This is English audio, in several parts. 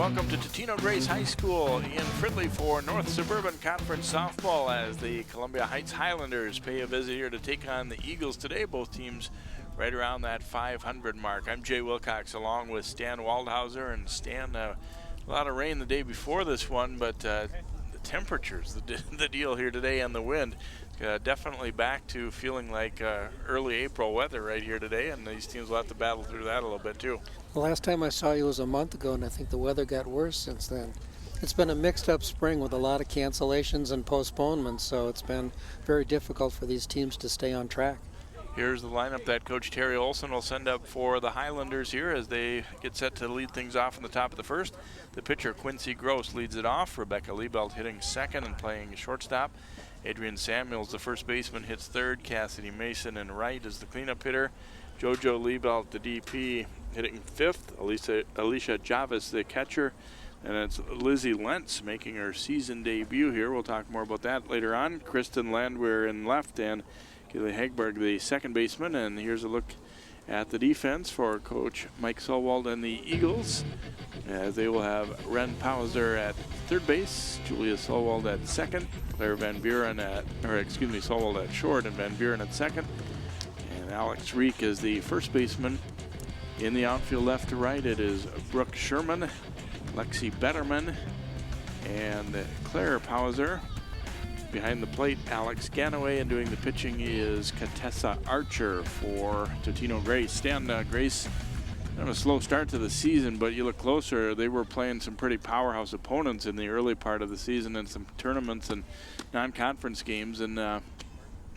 welcome to Totino-Grace High School in Fridley for North Suburban Conference Softball as the Columbia Heights Highlanders pay a visit here to take on the Eagles today. Both teams right around that 500 mark. I'm Jay Wilcox along with Stan Waldhauser. And Stan, a lot of rain the day before this one, but the temperatures, the deal here today, and the wind, definitely back to feeling like early April weather right here today, and these teams will have to battle through that a little bit too. The last time I saw you was a month ago, and I think the weather got worse since then. It's been a mixed-up spring with a lot of cancellations and postponements, so it's been very difficult for these teams to stay on track. Here's the lineup that Coach Terry Olson will send up for the Highlanders here as they get set to lead things off in the top of the first. The pitcher, Quincy Gross, leads it off. Rebecca Liebelt hitting second and playing shortstop. Adrian Samuels, the first baseman, hits third. Cassidy Mason in right is the cleanup hitter. JoJo Liebelt, the DP, hitting fifth. Alicia Javis, the catcher. And it's Lizzie Lentz making her season debut here. We'll talk more about that later on. Kristen Landwehr in left and Kaylee Hagberg, the second baseman. And here's a look at the defense for Coach Mike Solwald and the Eagles, as they will have Ren Pauser at third base, Julia Solwald at second, Claire Van Buren Solwald at short and Van Buren at second, and Alex Reek is the first baseman. In the outfield left to right, it is Brooke Sherman, Lexi Betterman, and Claire Pauser. Behind the plate, Alex Ganaway, and doing the pitching is Katessa Archer for Totino-Grace. Stan, Grace had a slow start to the season, but you look closer, they were playing some pretty powerhouse opponents in the early part of the season and some tournaments and non-conference games, and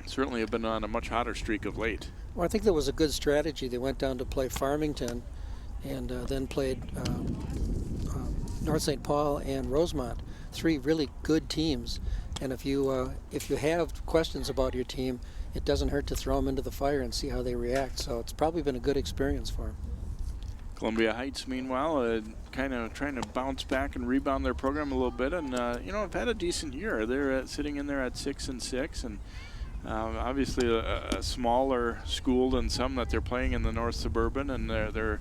certainly have been on a much hotter streak of late. Well, I think that was a good strategy. They went down to play Farmington and then played North St. Paul and Rosemont, three really good teams. And if you have questions about your team, it doesn't hurt to throw them into the fire and see how they react. So it's probably been a good experience for them. Columbia Heights, meanwhile, kind of trying to bounce back and rebound their program a little bit, and have had a decent year. They're sitting in there at 6-6, and obviously a smaller school than some that they're playing in the North Suburban, and their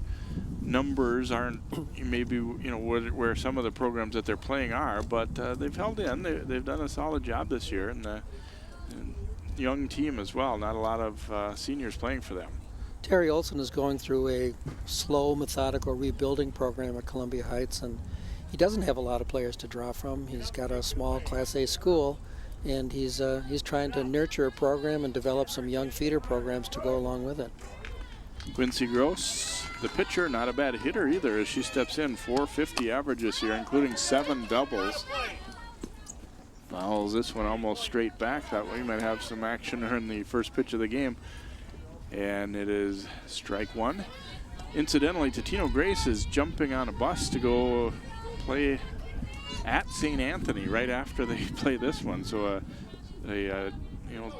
numbers aren't maybe where some of the programs that they're playing are, but they've held in. They've done a solid job this year, and young team as well. Not a lot of seniors playing for them. Terry Olson is going through a slow, methodical rebuilding program at Columbia Heights, and he doesn't have a lot of players to draw from. He's got a small Class A school, and he's trying to nurture a program and develop some young feeder programs to go along with it. Quincy Gross, the pitcher, not a bad hitter either as she steps in. 450 average this year, including 7 doubles. Fouls this one almost straight back. That way you might have some action in the first pitch of the game. And it is strike one. Incidentally, Totino-Grace is jumping on a bus to go play at St. Anthony right after they play this one. So a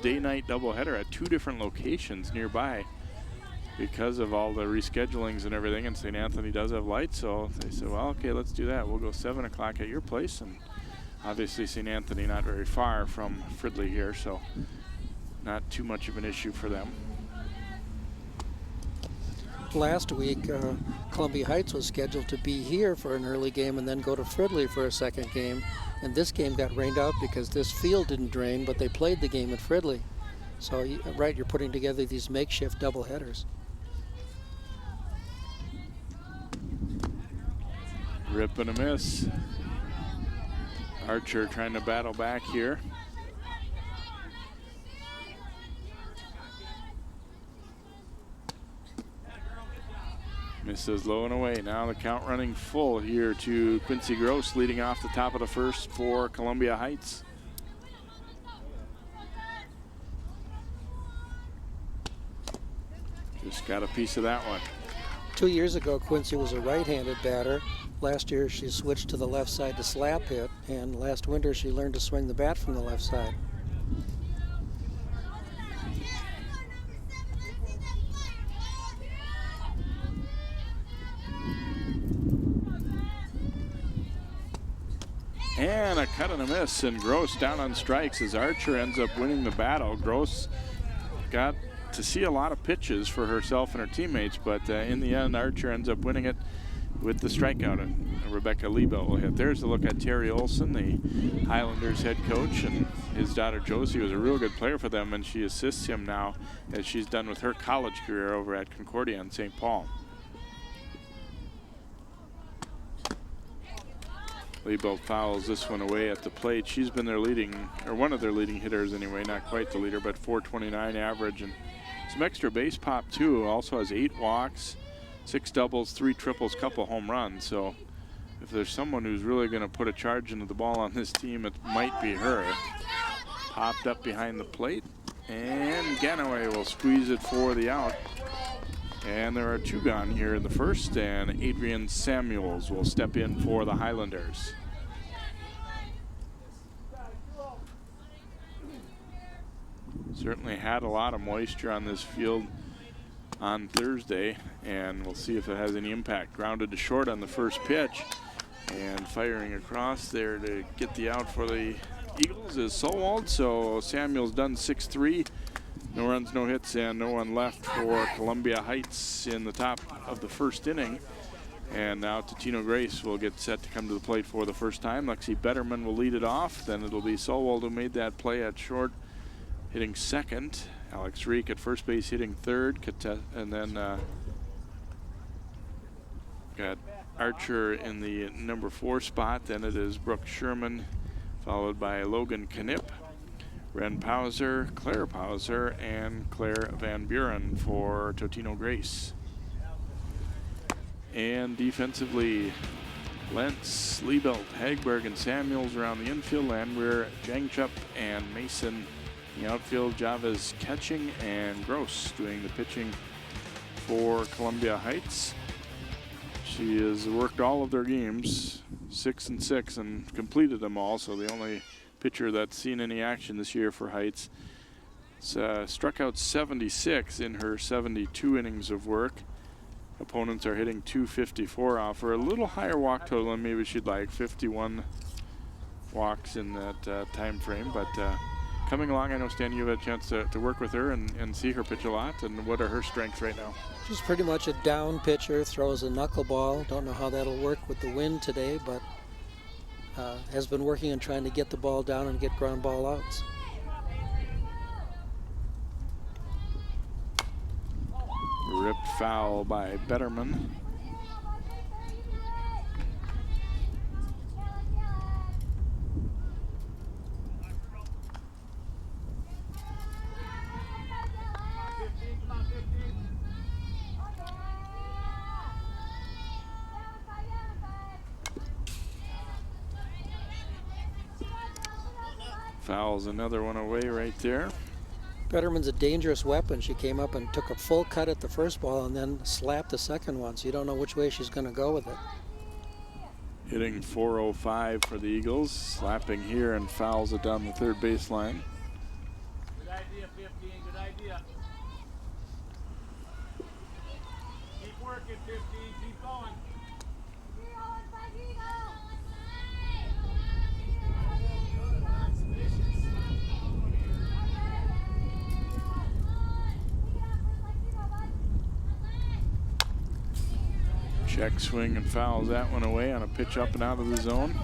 day-night doubleheader at 2 different locations nearby because of all the reschedulings and everything. And St. Anthony does have lights, so they said, well, okay, let's do that. We'll go 7 o'clock at your place. And obviously St. Anthony not very far from Fridley here, so not too much of an issue for them. Last week, Columbia Heights was scheduled to be here for an early game and then go to Fridley for a second game. And this game got rained out because this field didn't drain, but they played the game at Fridley. So, you're putting together these makeshift doubleheaders. Rip and a miss. Archer trying to battle back here. Misses low and away. Now the count running full here to Quincy Gross, leading off the top of the first for Columbia Heights. Just got a piece of that one. 2 years ago, Quincy was a right-handed batter. Last year, she switched to the left side to slap hit, and last winter, she learned to swing the bat from the left side. And a cut and a miss, and Gross down on strikes as Archer ends up winning the battle. Gross got to see a lot of pitches for herself and her teammates, but in the end, Archer ends up winning it. with the strikeout. And Rebecca Liebelt will hit. There's a look at Terry Olson, the Highlanders head coach, and his daughter Josie was a real good player for them, and she assists him now as she's done with her college career over at Concordia in St. Paul. Liebelt fouls this one away at the plate. She's been their leading, or one of their leading hitters anyway, not quite the leader, but .429 average, and some extra base pop too. Also has 8 walks, 6 doubles, 3 triples, couple home runs. So if there's someone who's really going to put a charge into the ball on this team, it might be her. Popped up behind the plate, and Ganaway will squeeze it for the out. And there are 2 gone here in the first, and Adrian Samuels will step in for the Highlanders. Certainly had a lot of moisture on this field on Thursday, and we'll see if it has any impact. Grounded to short on the first pitch, and firing across there to get the out for the Eagles is Solwald. So Samuels done 6-3. No runs, no hits, and no one left for Columbia Heights in the top of the first inning. And now Totino-Grace will get set to come to the plate for the first time. Lexi Betterman will lead it off. Then it'll be Solwald who made that play at short, hitting second. Alex Reek at first base hitting third. And then got Archer in the number 4 spot. Then it is Brooke Sherman, followed by Logan Knipp, Ren Pauser, Claire Pauser, and Claire Van Buren for Totino-Grace. And defensively, Lentz, Liebelt, Hagberg, and Samuels around the infield. Landwehr, Jangchup, and Mason in the outfield. Javas catching, and Gross doing the pitching for Columbia Heights. She has worked all of their games, 6 and 6, and completed them all. So the only pitcher that's seen any action this year for Heights. Struck out 76 in her 72 innings of work. Opponents are hitting .254 off her. A little higher walk total than maybe she'd like, 51 walks in that time frame. But coming along, I know, Stan, you have a chance to work with her and see her pitch a lot. And what are her strengths right now? She's pretty much a down pitcher, throws a knuckleball. Don't know how that'll work with the wind today, but has been working on trying to get the ball down and get ground ball outs. Ripped foul by Betterman. Fouls another one away right there. Betterman's a dangerous weapon. She came up and took a full cut at the first ball and then slapped the second one, so you don't know which way she's going to go with it. Hitting .405 for the Eagles, slapping here and fouls it down the third baseline. Good idea, 15, good idea. Keep working, 15, keep going. Check swing and fouls that one away on a pitch up and out of the zone.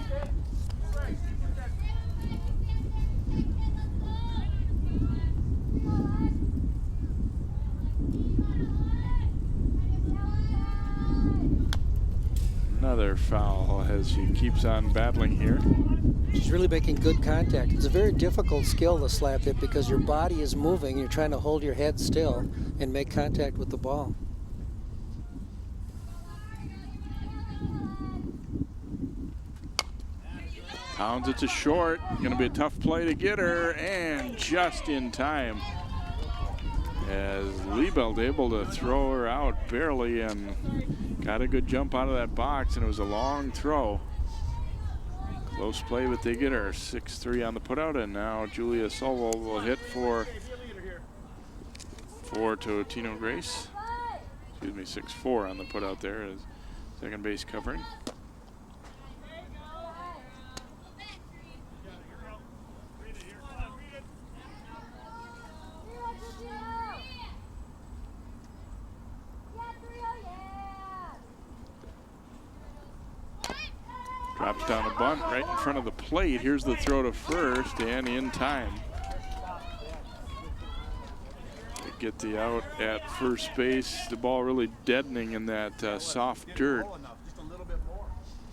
Another foul as she keeps on battling here. She's really making good contact. It's a very difficult skill, the slap hit, because your body is moving. You're trying to hold your head still and make contact with the ball. Pounds it to short. Going to be a tough play to get her, and just in time as Liebelt able to throw her out barely and got a good jump out of that box, and it was a long throw. Close play, but they get her. 6-3 on the putout, and now Julia Solwald will hit for Totino-Grace. Excuse me, 6-4 on the putout there as second base covering. Chops down a bunt right in front of the plate. Here's the throw to first, and in time. They get the out at first base. The ball really deadening in that soft dirt.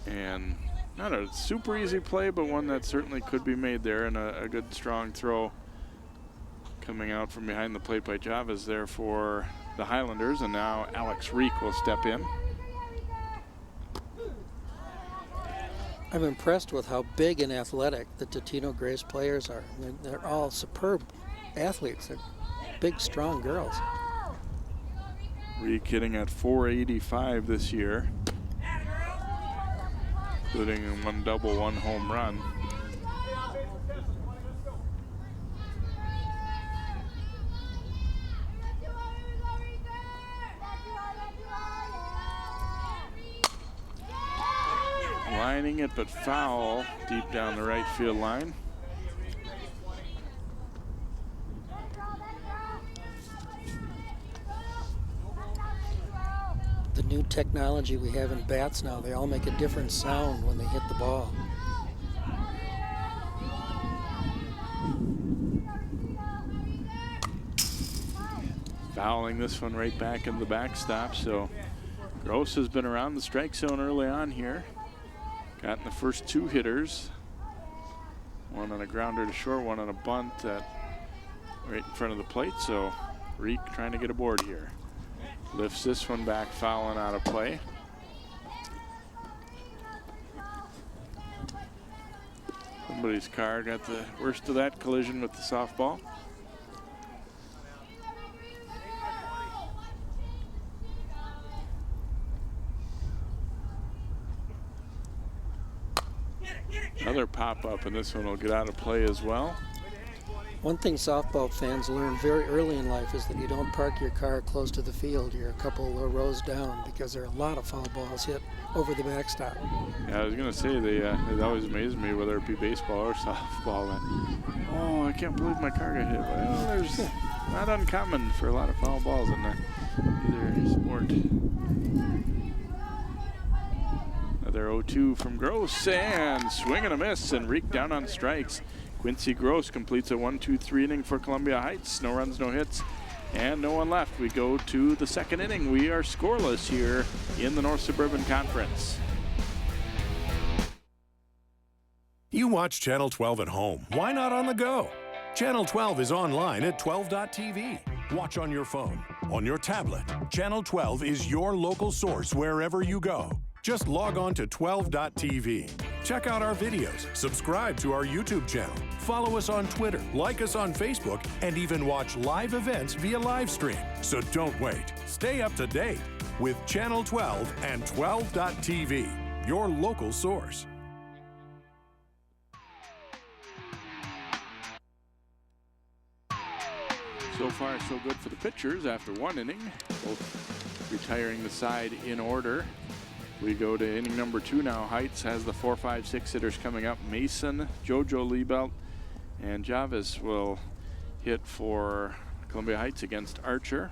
And not a super easy play, but one that certainly could be made there, and a good strong throw coming out from behind the plate by Chavez there for the Highlanders. And now Alex Reek will step in. I'm impressed with how big and athletic the Totino-Grace players are. They're all superb athletes. They're big, strong girls. Reek hitting at .485 this year, including one double, one home run. Lining it, but foul deep down the right field line. The new technology we have in bats now, they all make a different sound when they hit the ball. Fouling this one right back in the backstop, so Gross has been around the strike zone early on here. Gotten the first two hitters. One on a grounder to short, one on a bunt right in front of the plate, so Reek trying to get aboard here. Lifts this one back, fouling out of play. Somebody's car got the worst of that collision with the softball. Another pop-up, and this one will get out of play as well. One thing softball fans learn very early in life is that you don't park your car close to the field. You're a couple of rows down, because there are a lot of foul balls hit over the backstop. Yeah, I was going to say, it always amazed me, whether it be baseball or softball. Oh, I can't believe my car got hit. Well, there's not uncommon for a lot of foul balls in either sport. Another 0-2 from Gross, and swing and a miss, and Reek down on strikes. Quincy Gross completes a 1-2-3 inning for Columbia Heights. No runs, no hits, and no one left. We go to the second inning. We are scoreless here in the North Suburban Conference. You watch Channel 12 at home. Why not on the go? Channel 12 is online at 12.tv. Watch on your phone, on your tablet. Channel 12 is your local source wherever you go. Just log on to 12.tv. Check out our videos, subscribe to our YouTube channel, follow us on Twitter, like us on Facebook, and even watch live events via live stream. So don't wait. Stay up to date with Channel 12 and 12.tv, your local source. So far, so good for the pitchers after one inning, both retiring the side in order. We go to inning number 2 now. Heights has the 4, 5, 6 hitters coming up. Mason, JoJo Liebelt, and Chavez will hit for Columbia Heights against Archer.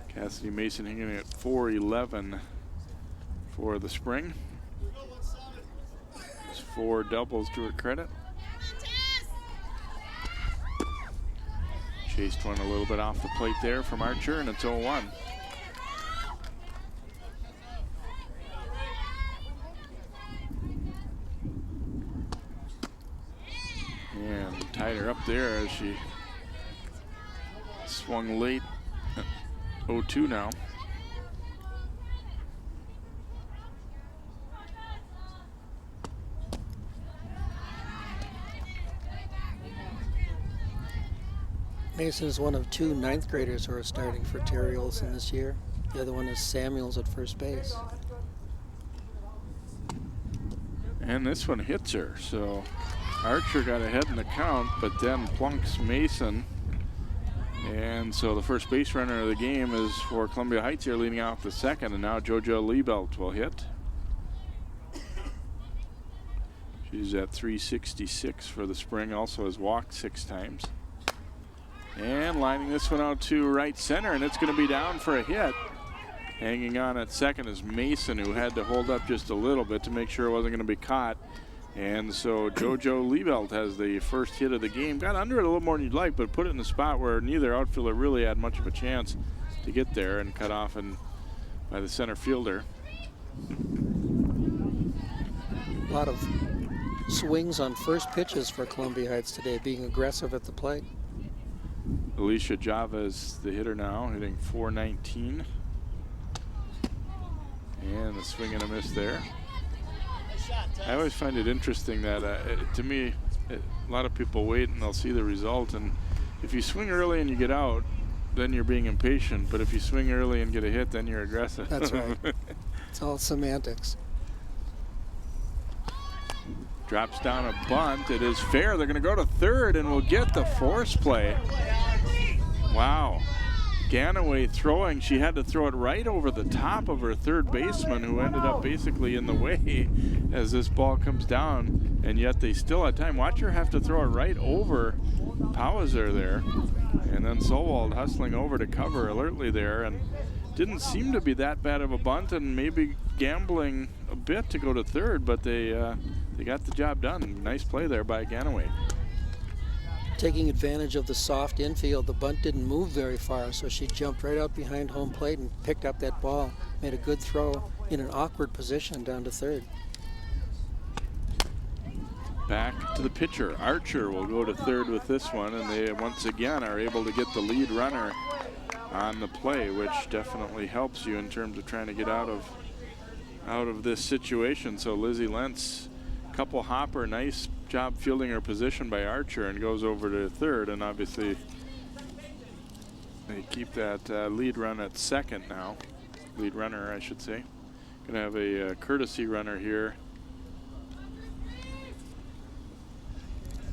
Cassidy Mason hanging at .411 for the spring. 4 doubles to her credit. Chased one a little bit off the plate there from Archer, and it's 0-1. And tied her up there as she swung late. 0-2 now. Mason is one of 2 ninth graders who are starting for Terry Olson this year. The other one is Samuels at first base. And this one hits her, so Archer got ahead in the count, but then plunks Mason. And so the first base runner of the game is for Columbia Heights here, leading off the second, and now JoJo Liebelt will hit. He's at 366 for the spring, also has walked 6 times. And lining this one out to right center, and it's going to be down for a hit. Hanging on at second is Mason, who had to hold up just a little bit to make sure it wasn't going to be caught. And so JoJo Liebelt has the first hit of the game. Got under it a little more than you'd like, but put it in the spot where neither outfielder really had much of a chance to get there, and cut off by the center fielder. A lot of swings on first pitches for Columbia Heights today, being aggressive at the plate. Alicia Java is the hitter now, hitting .419. And a swing and a miss there. I always find it interesting that, to me, a lot of people wait and they'll see the result. And if you swing early and you get out, then you're being impatient. But if you swing early and get a hit, then you're aggressive. That's right. It's all semantics. Drops down a bunt. It is fair. They're going to go to third, and we'll get the force play. Wow. Ganaway throwing. She had to throw it right over the top of her third baseman, who ended up basically in the way as this ball comes down, and yet they still had time. Watch her have to throw it right over Pauser there, and then Solwald hustling over to cover alertly there, and didn't seem to be that bad of a bunt, and maybe gambling a bit to go to third, but they got the job done. Nice play there by Ganaway. Taking advantage of the soft infield, the bunt didn't move very far, so she jumped right out behind home plate and picked up that ball. Made a good throw in an awkward position down to third. Back to the pitcher. Archer will go to third with this one, and they once again are able to get the lead runner on the play, which definitely helps you in terms of trying to get out of this situation. So Lizzie Lentz, couple hopper, nice job fielding her position by Archer, and goes over to third, and obviously they keep that lead run at second now. Lead runner, I should say. Gonna have a courtesy runner here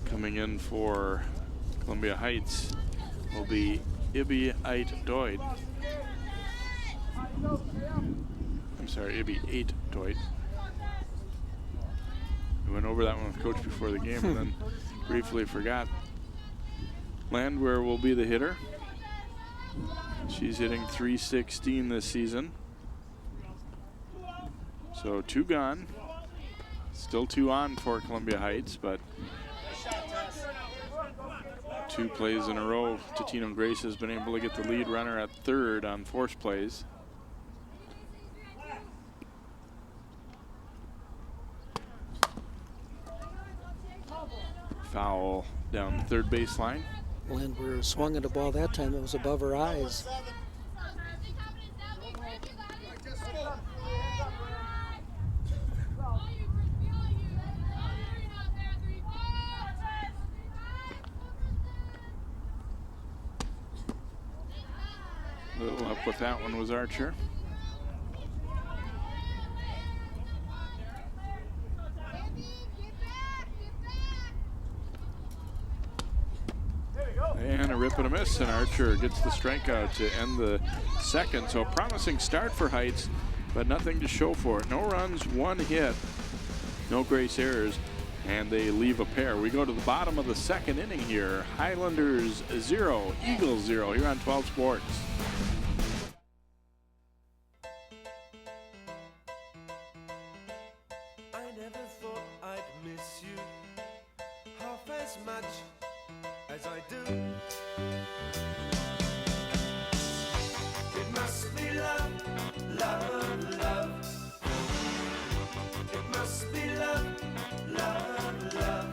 coming in for Columbia Heights. Will be Ibby Ait Doyd. I'm sorry, Ibby Ait Doyd. We went over that one with Coach before the game and then briefly forgot. Landwehr will be the hitter. She's hitting .316 this season. So 2 gone. Still 2 on for Columbia Heights, but 2 plays in a row. Totino-Grace has been able to get the lead runner at third on force plays. Foul down the third baseline. Landwehr swung at a ball that time. It was above her eyes. A little up with that one was Archer. And a rip and a miss, and Archer gets the strikeout to end the second. So a promising start for Heights, but nothing to show for it. No runs, 1 hit, no Grace errors, and they leave a pair. We go to the bottom of the second inning here. Highlanders 0, Eagles 0 here on 12 Sports. I never thought I'd miss you half as much as I do. It must be love, love, love. It must be love, love, love.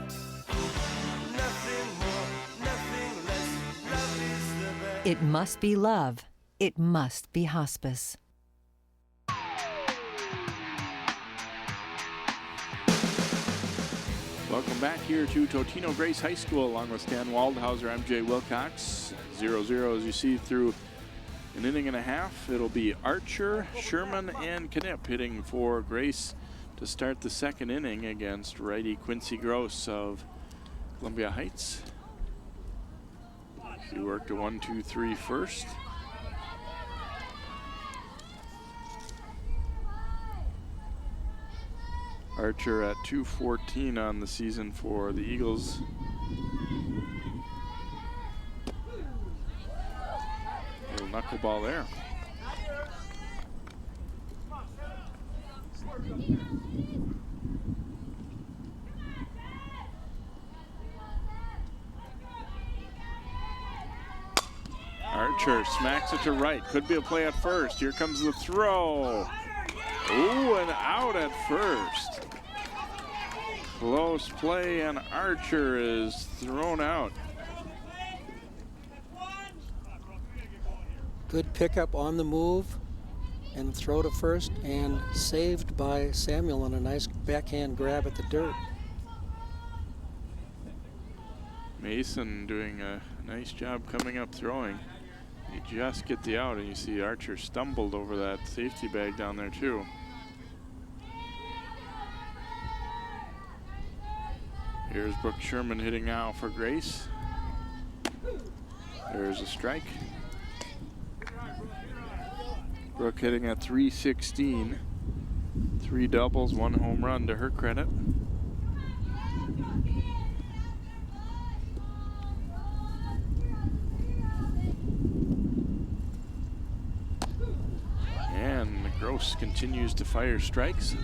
Nothing more, nothing less. Love is the best. It must be love. It must be hospice. Welcome back here to Totino-Grace High School along with Stan Waldhauser. I'm Jay Wilcox. 0-0 as you see through an inning and a half. It'll be Archer, Sherman, and Knipp hitting for Grace to start the second inning against righty Quincy Gross of Columbia Heights. She worked a 1-2-3 first. Archer at .214 on the season for the Eagles. Little knuckleball there. Archer smacks it to right. Could be a play at first. Here comes the throw. Ooh, and out at first. Close play, and Archer is thrown out. Good pickup on the move and throw to first, and saved by Samuel on a nice backhand grab at the dirt. Mason doing a nice job coming up throwing. You just get the out, and you see Archer stumbled over that safety bag down there too. Here's Brooke Sherman hitting now for Grace. There's a strike. Brooke hitting at .316. 3 doubles, 1 home run to her credit. And Gross continues to fire strikes.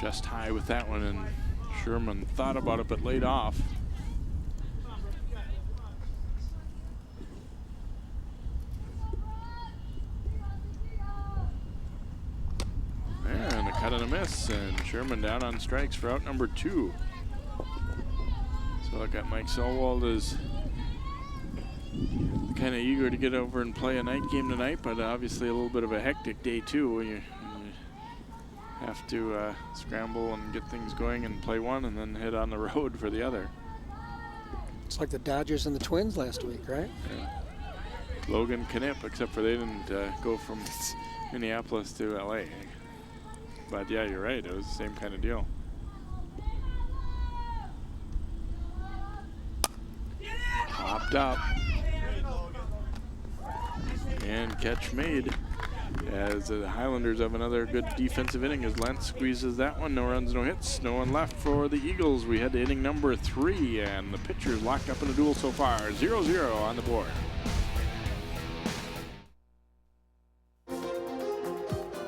Just high with that one, and Sherman thought about it but laid off. And a cut and a miss, and Sherman down on strikes for out number 2. So I got Mike Selwald is kind of eager to get over and play a night game tonight, but obviously a little bit of a hectic day too when you have to scramble and get things going and play one and then head on the road for the other. It's like the Dodgers and the Twins last week, right? Yeah. Logan Knipp, except for they didn't go from Minneapolis to LA. But yeah, you're right, it was the same kind of deal. Popped up. And catch made, as the Highlanders have another good defensive inning as Lentz squeezes that one. No runs, no hits, no one left for the Eagles. We head to inning number 3, and the pitchers locked up in a duel so far. 0-0 on the board.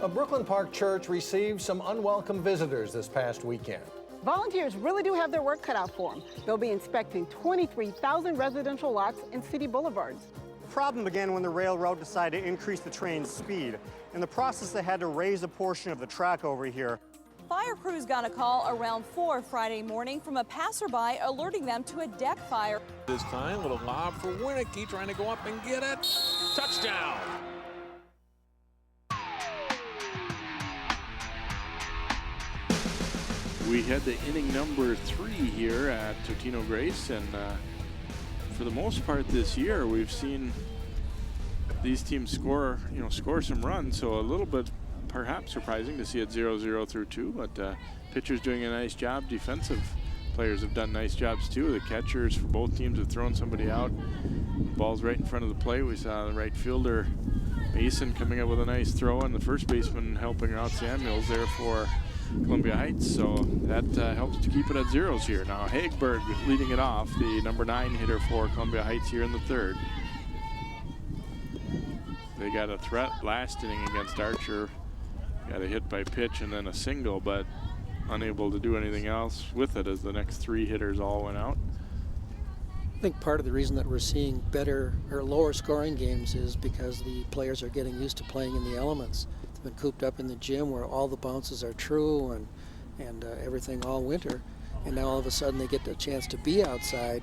A Brooklyn Park church received some unwelcome visitors this past weekend. Volunteers really do have their work cut out for them. They'll be inspecting 23,000 residential lots and city boulevards. The problem began when the railroad decided to increase the train's speed. In the process, they had to raise a portion of the track over here. Fire crews got a call around 4 Friday morning from a passerby alerting them to a deck fire. This time, little lob for Winicky, trying to go up and get it. Touchdown! We head to inning number 3 here at Totino-Grace, and for the most part this year, we've seen these teams score some runs. So a little bit perhaps surprising to see it 0-0 through 2, but pitchers doing a nice job. Defensive players have done nice jobs too. The catchers for both teams have thrown somebody out. Ball's right in front of the plate. We saw the right fielder Mason coming up with a nice throw, and the first baseman helping out Samuels there for Columbia Heights, so that helps to keep it at zeros here. Now Hagberg leading it off, the number 9 hitter for Columbia Heights here in the 3rd. They got a threat last inning against Archer. Got a hit by pitch and then a single, but unable to do anything else with it as the next 3 hitters all went out. I think part of the reason that we're seeing better or lower scoring games is because the players are getting used to playing in the elements. They've been cooped up in the gym where all the bounces are true and everything all winter, and now all of a sudden they get the chance to be outside,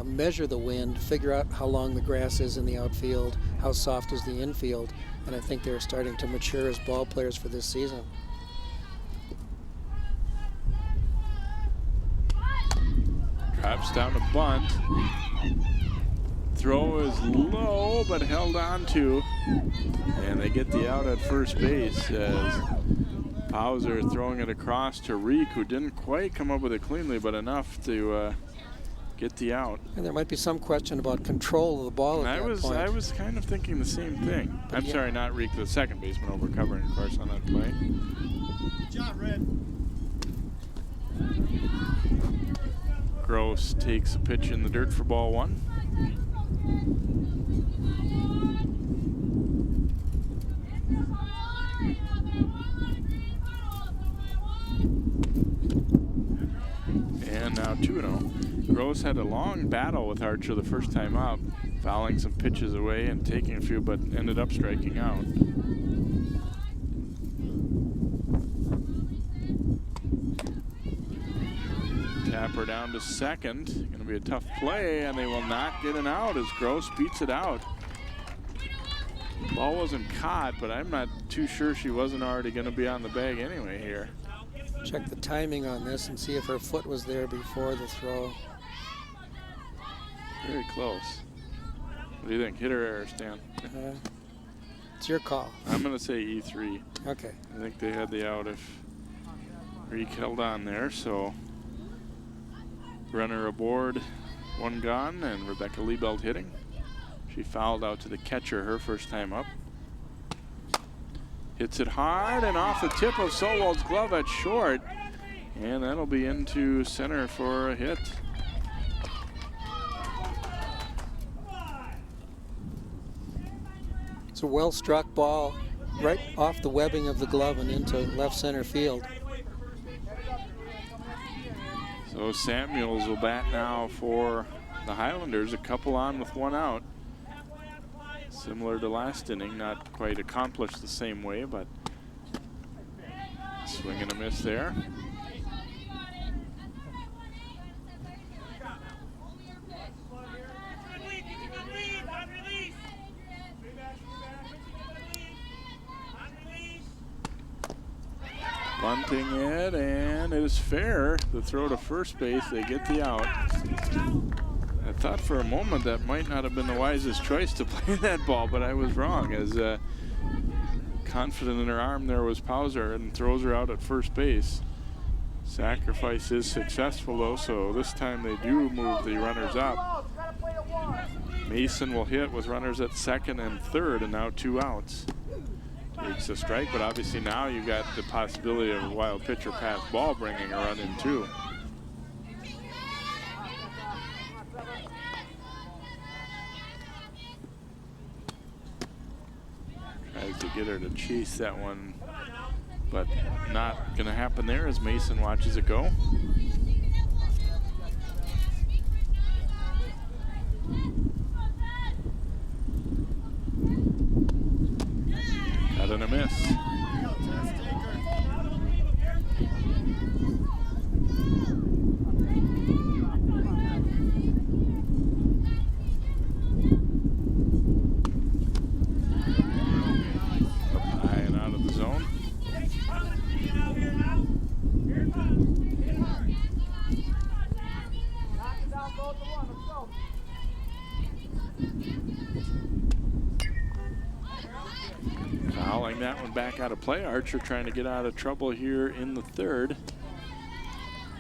measure the wind, figure out how long the grass is in the outfield, how soft is the infield, and I think they're starting to mature as ball players for this season. Drops down to bunt. Throw is low, but held on to. And they get the out at first base as Bowser throwing it across to Reek, who didn't quite come up with it cleanly, but enough to get the out. And there might be some question about control of the ball at that point. I was kind of thinking the same thing. I'm sorry, not Reek, the second baseman overcovering, of course, on that play. Good job, Red. Gross takes a pitch in the dirt for ball one. And now 2-0. Gross had a long battle with Archer the first time up, fouling some pitches away and taking a few, but ended up striking out. Tapper down to second. Going to be a tough play, and they will not get an out as Gross beats it out. Ball wasn't caught, but I'm not too sure she wasn't already going to be on the bag anyway here. Check the timing on this and see if her foot was there before the throw. Very close. What do you think? Hit or error, Stan? It's your call. I'm going to say E3. Okay. I think they had the out if Reek held on there, so runner aboard, one gone, and Rebecca Liebelt hitting. She fouled out to the catcher her first time up. Hits it hard and off the tip of Solwald's glove at short, and that'll be into center for a hit. It's a well-struck ball right off the webbing of the glove and into left center field. So Samuels will bat now for the Highlanders, a couple on with one out. Similar to last inning, not quite accomplished the same way, but swing and a miss there. Bunting it, and it is fair. The throw to first base, they get the out. I thought for a moment that might not have been the wisest choice to play that ball, but I was wrong, as confident in her arm there was Pauser, and throws her out at first base. Sacrifice is successful though, so this time they do move the runners up. Mason will hit with runners at second and third, and now two outs. Takes a strike, but obviously now you've got the possibility of a wild pitch or pass ball bringing a run in too. Tries to get her to chase that one, but not going to happen there as Mason watches it go. Cut and a miss. Fouling that one back out of play. Archer trying to get out of trouble here in the third.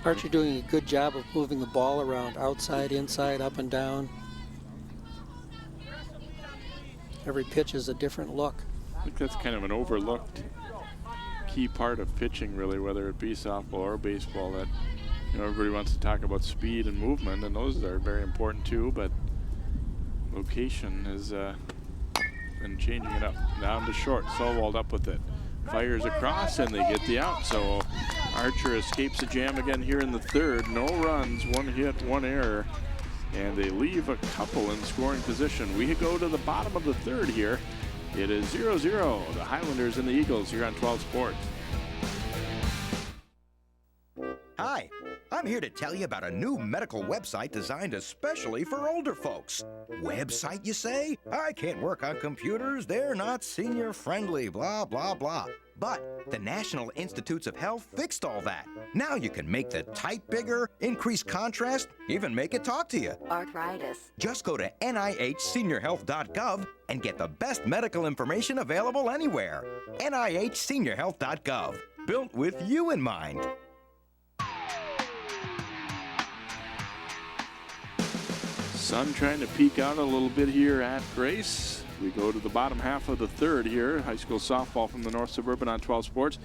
Archer doing a good job of moving the ball around, outside, inside, up and down. Every pitch is a different look. I think that's kind of an overlooked key part of pitching, really, whether it be softball or baseball, that everybody wants to talk about speed and movement, and those are very important too, but location has been changing it up. Down to short, Solwald up with it. Fires across and they get the out, so Archer escapes a jam again here in the third. No runs, one hit, one error, and they leave a couple in scoring position. We go to the bottom of the third here. It is 0-0, the Highlanders and the Eagles here on 12 Sports. Hi, I'm here to tell you about a new medical website designed especially for older folks. Website, you say? I can't work on computers. They're not senior friendly, blah, blah, blah. But the National Institutes of Health fixed all that. Now you can make the type bigger, increase contrast, even make it talk to you. Arthritis. Just go to NIHseniorhealth.gov and get the best medical information available anywhere. NIHseniorhealth.gov. built with you in mind. Sun trying to peek out a little bit here at Grace. We go to the bottom half of the third here. High school softball from the North Suburban on 12 Sports.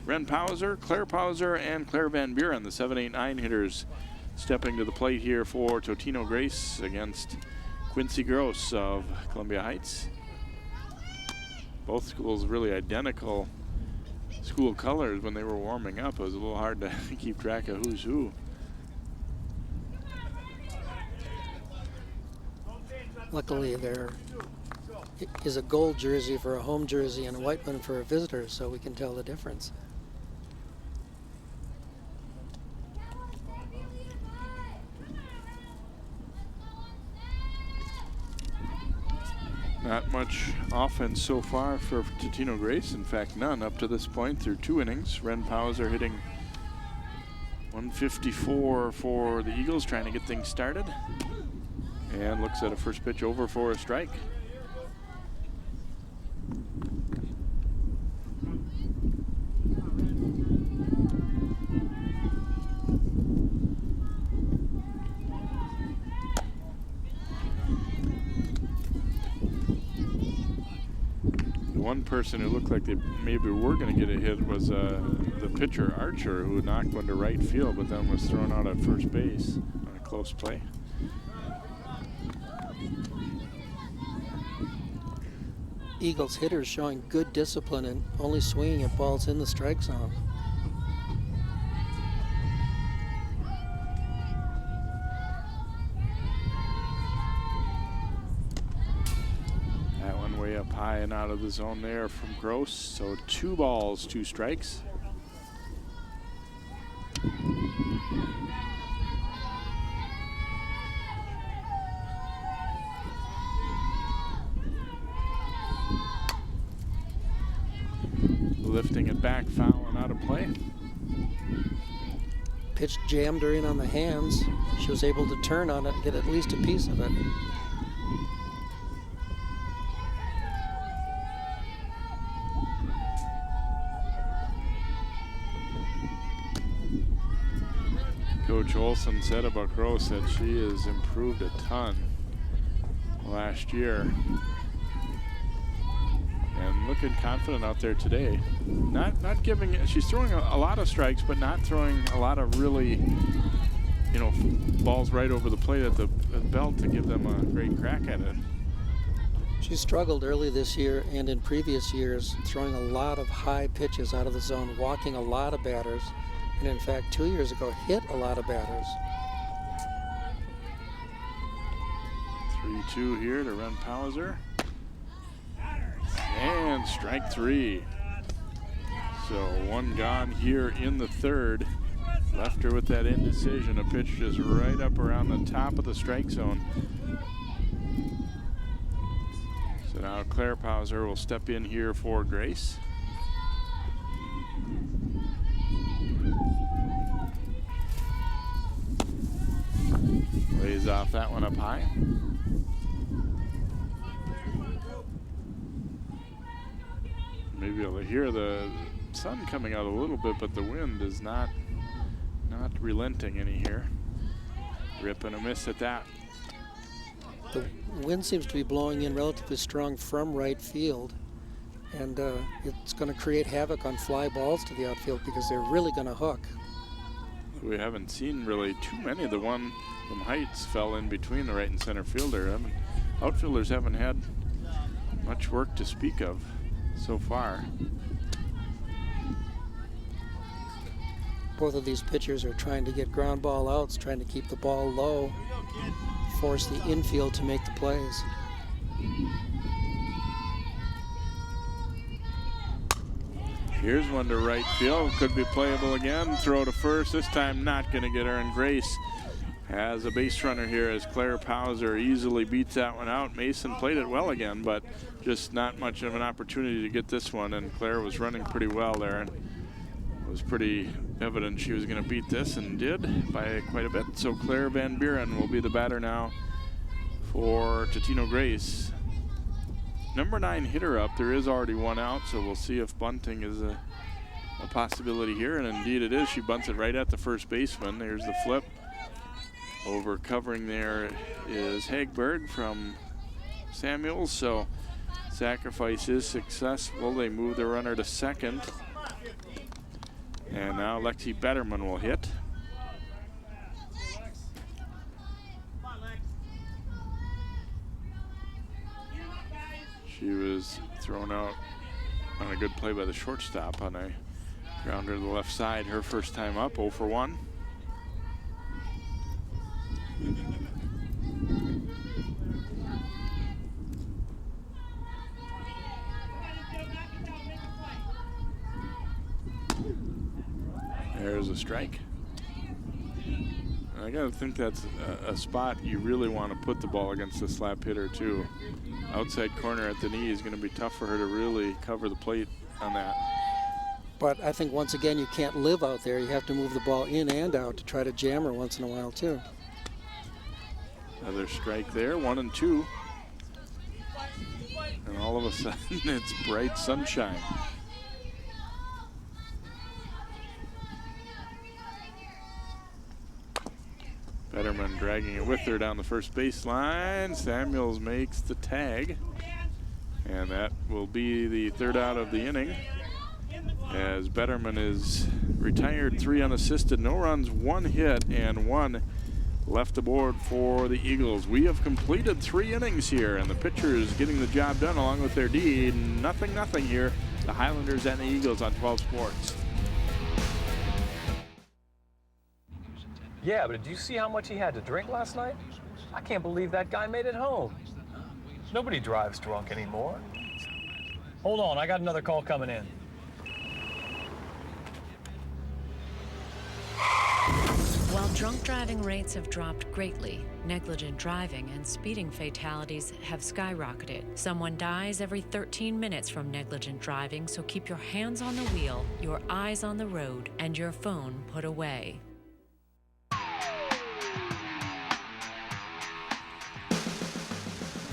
Ren Pauser, Claire Pauser, and Claire Van Buren, the 7-8-9 hitters, stepping to the plate here for Totino-Grace against Quincy Gross of Columbia Heights. Both schools really identical school colors when they were warming up. It was a little hard to keep track of who's who. Luckily, there is a gold jersey for a home jersey and a white one for a visitor, so we can tell the difference. Not much offense so far for Totino-Grace. In fact, none up to this point through 2 innings. Ren Pauser hitting 154 for the Eagles, trying to get things started. And looks at a first pitch over for a strike. One person who looked like they maybe were going to get a hit was the pitcher, Archer, who knocked one to right field, but then was thrown out at first base on a close play. Eagles hitters showing good discipline and only swinging at balls in the strike zone. That one way up high and out of the zone there from Gross. So 2 balls, 2 strikes. Lifting it back, fouling out of play. Pitch jammed her in on the hands. She was able to turn on it and get at least a piece of it. Coach Olson said about Gross that she has improved a ton last year. And looking confident out there today. Not giving, she's throwing a lot of strikes, but not throwing a lot of really, balls right over the plate at the belt to give them a great crack at it. She struggled early this year and in previous years, throwing a lot of high pitches out of the zone, walking a lot of batters, and in fact 2 years ago hit a lot of batters. 3-2 here to Ren Pauser. And strike 3. So 1 gone here in the third. Left her with that indecision. A pitch just right up around the top of the strike zone. So now Claire Pauser will step in here for Grace. Lays off that one up high. Maybe you'll hear the sun coming out a little bit, but the wind is not relenting any here. Rip and a miss at that. The wind seems to be blowing in relatively strong from right field, and it's going to create havoc on fly balls to the outfield because they're really going to hook. We haven't seen really too many. The one from Heights fell in between the right and center fielder. Outfielders haven't had much work to speak of so far. Both of these pitchers are trying to get ground ball outs, trying to keep the ball low, force the infield to make the plays. Here's one to right field. Could be playable again. Throw to first. This time not going to get her. And Grace has a base runner here as Claire Pauser easily beats that one out. Mason played it well again, but just not much of an opportunity to get this one. And Claire was running pretty well there. And it was pretty evident she was going to beat this, and did by quite a bit. So Claire Van Buren will be the batter now for Totino-Grace. Number 9 hitter up. There is already one out, so we'll see if bunting is a possibility here, and indeed it is. She bunts it right at the first baseman. There's the flip. Over covering there is Hagberg from Samuels, so sacrifice is successful. They move the runner to second. And now Lexi Betterman will hit. She was thrown out on a good play by the shortstop on a grounder to the left side. Her first time up, 0 for 1. There's a strike. I gotta think that's a spot you really want to put the ball against the slap hitter too. Outside corner at the knee is going to be tough for her to really cover the plate on that. But I think once again you can't live out there. You have to move the ball in and out to try to jam her once in a while too. Another strike there, 1 and 2. And all of a sudden it's bright sunshine. Betterman dragging it with her down the first baseline. Samuels makes the tag. And that will be the third out of the inning. As Betterman is retired, 3 unassisted, no runs, 1 hit, and 1 left aboard for the Eagles. We have completed 3 innings here, and the pitchers getting the job done along with their D. Nothing here. The Highlanders and the Eagles on 12 Sports. Yeah, but did you see how much he had to drink last night? I can't believe that guy made it home. Nobody drives drunk anymore. Hold on, I got another call coming in. While drunk driving rates have dropped greatly, negligent driving and speeding fatalities have skyrocketed. Someone dies every 13 minutes from negligent driving, so keep your hands on the wheel, your eyes on the road, and your phone put away.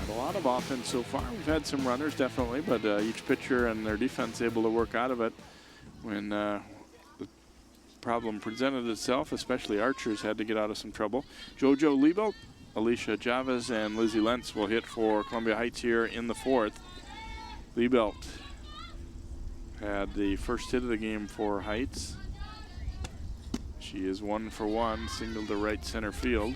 A lot of offense so far. We've had some runners, definitely, but each pitcher and their defense able to work out of it when the problem presented itself, especially Archers had to get out of some trouble. JoJo Liebelt, Alicia Chavez, and Lizzie Lentz will hit for Columbia Heights here in the 4th. Liebelt had the first hit of the game for Heights. She is 1 for 1, single to right center field.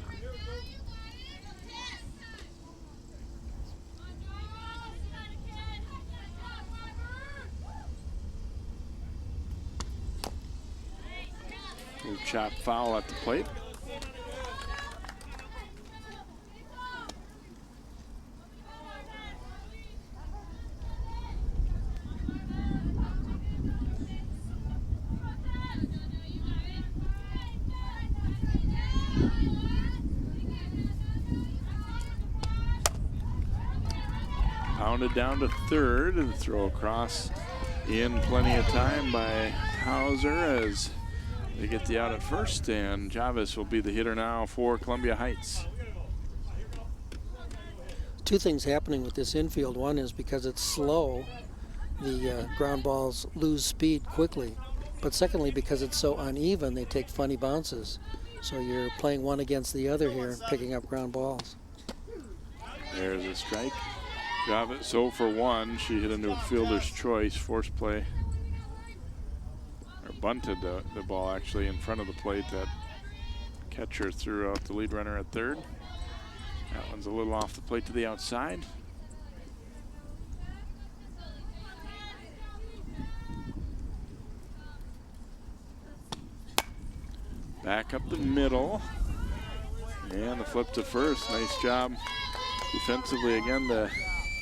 Chop foul at the plate. Pounded down to third, and throw across in plenty of time by Hauser as they get the out at first, and Chavez will be the hitter now for Columbia Heights. 2 things happening with this infield. One is because it's slow, the ground balls lose speed quickly. But secondly, because it's so uneven, they take funny bounces. So you're playing one against the other here, picking up ground balls. There's a strike. Chavez 0 for 1. She hit into a fielder's choice, force play. Or bunted the ball actually in front of the plate. That catcher threw out the lead runner at third. That one's a little off the plate to the outside. Back up the middle. And the flip to first. Nice job defensively again to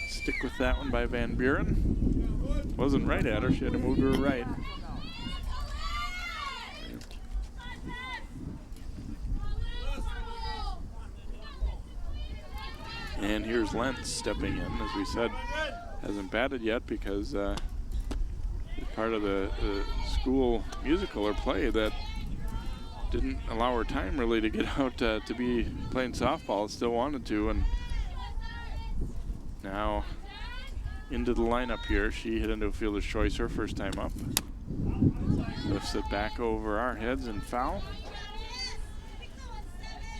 stick with that one by Van Buren. Wasn't right at her. She had to move to her right. And here's Lentz stepping in. As we said, hasn't batted yet because he's part of the school musical or play that didn't allow her time really to get out to be playing softball. Still wanted to, and now into the lineup here. She hit into a fielder's choice her first time up. Lifts it back over our heads and foul.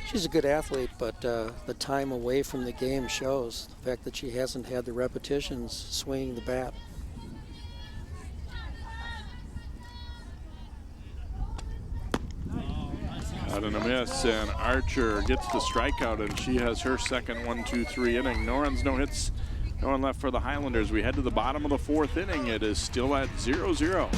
She's a good athlete, but the time away from the game shows the fact that she hasn't had the repetitions swinging the bat. Out in a miss, and Archer gets the strikeout, and she has her second 1-2-3 inning. No runs, no hits, no one left for the Highlanders. We head to the bottom of the fourth inning. It is still at 0-0.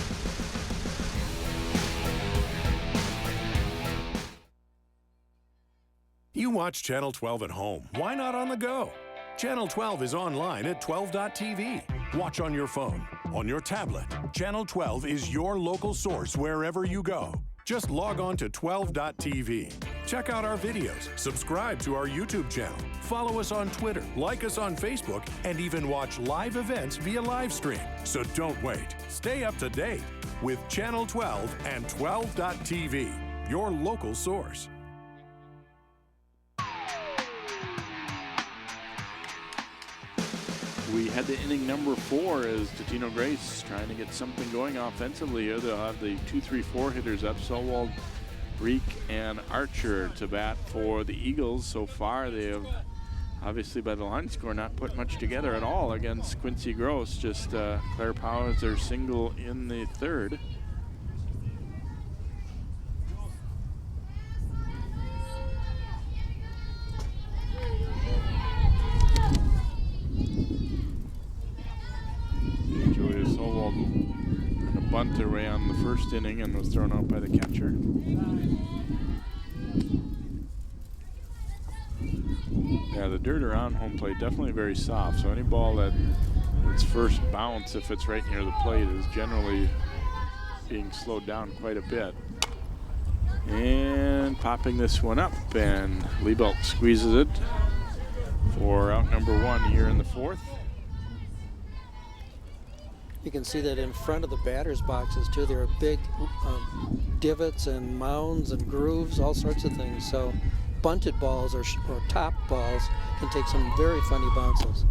You watch Channel 12 at home. Why not on the go? Channel 12 is online at 12.tv. Watch on your phone, on your tablet. Channel 12 is your local source wherever you go. Just log on to 12.tv. Check out our videos, subscribe to our YouTube channel, follow us on Twitter, like us on Facebook, and even watch live events via live stream. So don't wait. Stay up to date with Channel 12 and 12.tv, your local source. We head to inning number 4 as Totino-Grace trying to get something going offensively here. They'll have the 2-3-4 hitters up, Solwald, Reek, and Archer to bat for the Eagles. So far, they have, obviously by the line score, not put much together at all against Quincy Gross. Just Claire Powers, their single in the third. Bunt away on the first inning and was thrown out by the catcher. Yeah, the dirt around home plate definitely very soft, so any ball that its first bounce, if it's right near the plate, is generally being slowed down quite a bit. And popping this one up, and Liebelt squeezes it for out number 1 here in the fourth. You can see that in front of the batter's boxes too. There are big divots and mounds and grooves, all sorts of things. So bunted balls or top balls can take some very funny bounces.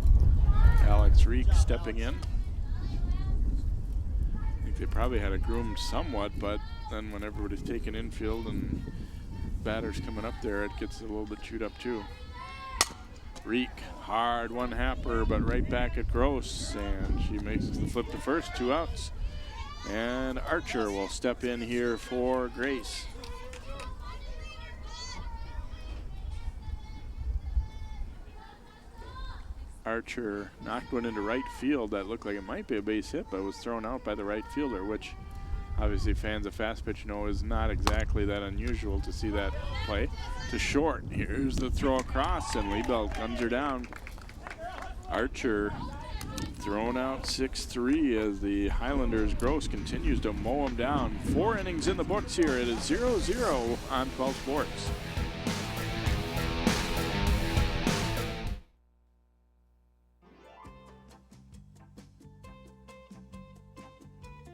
Alex Reek stepping in. I think they probably had it groomed somewhat, but then when everybody's taking infield and batters coming up there, it gets a little bit chewed up too. Reek, hard one-happer, but right back at Gross, and she makes the flip to first, 2 outs. And Archer will step in here for Grace. Archer knocked one into right field that looked like it might be a base hit, but was thrown out by the right fielder, which obviously fans of fast pitch know is not exactly that unusual to see that play. To short, here's the throw across, and Liebelt guns her down. Archer thrown out 6-3 as the Highlanders' Gross continues to mow him down. 4 innings in the books here. It is 0-0 on 12 Sports.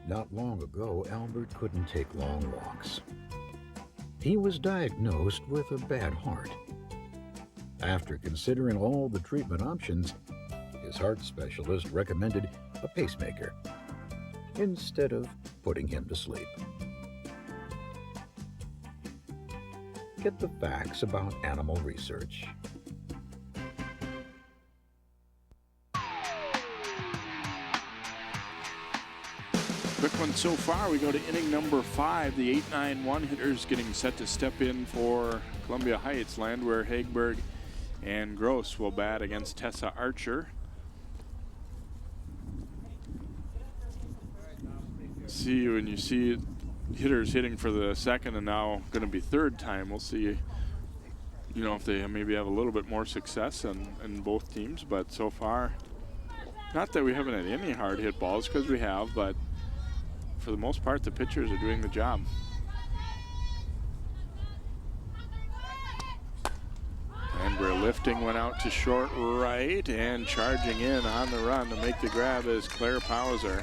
Not long ago, Albert couldn't take long walks. He was diagnosed with a bad heart. After considering all the treatment options, his heart specialist recommended a pacemaker instead of putting him to sleep. Get the facts about animal research. Quick one so far. We go to inning number 5. The 8-9-1 hitters getting set to step in for Columbia Heights. Landwehr, Hagberg, and Gross will bat against Tessa Archer. See, when you see hitters hitting for the second and now going to be third time, we'll see, you know, if they maybe have a little bit more success in both teams. But so far, not that we haven't had any hard hit balls, because we have, but for the most part, the pitchers are doing the job. And we're lifting one out to short right, and charging in on the run to make the grab is Claire Powser.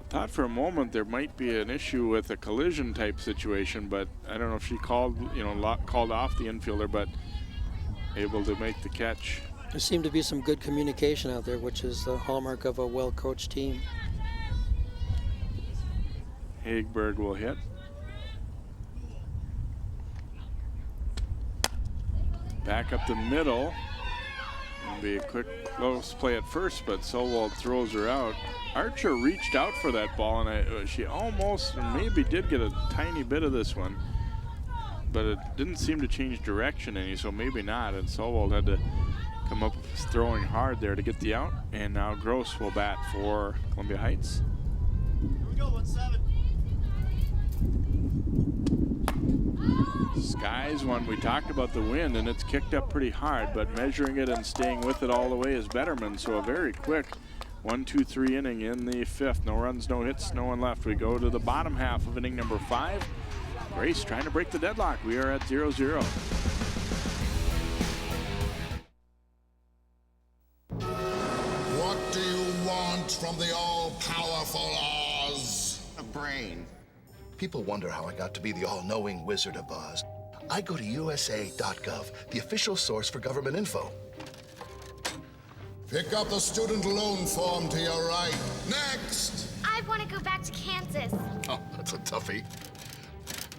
Thought for a moment there might be an issue with a collision type situation, but I don't know if she called, called off the infielder, but able to make the catch There seemed to be some good communication out there, which is the hallmark of a well-coached team. Hagberg will hit. Back up the middle. It'll be a quick, close play at first, but Solwald throws her out. Archer reached out for that ball, and she almost, or maybe did get a tiny bit of this one, but it didn't seem to change direction any, so maybe not. And Solwald had to come up throwing hard there to get the out. And now Gross will bat for Columbia Heights. Here we go, 1-7. Skies one, we talked about the wind, and it's kicked up pretty hard, but measuring it and staying with it all the way is Betterman. So a very quick 1-2-3 inning in the fifth. No runs, no hits, no one left. We go to the bottom half of inning number 5. Grace trying to break the deadlock. We are at 0-0. What do you want from the all-powerful Oz? A brain. People wonder how I got to be the all-knowing Wizard of Oz. I go to USA.gov, the official source for government info. Pick up the student loan form to your right. Next! I want to go back to Kansas. Oh, that's a toughie.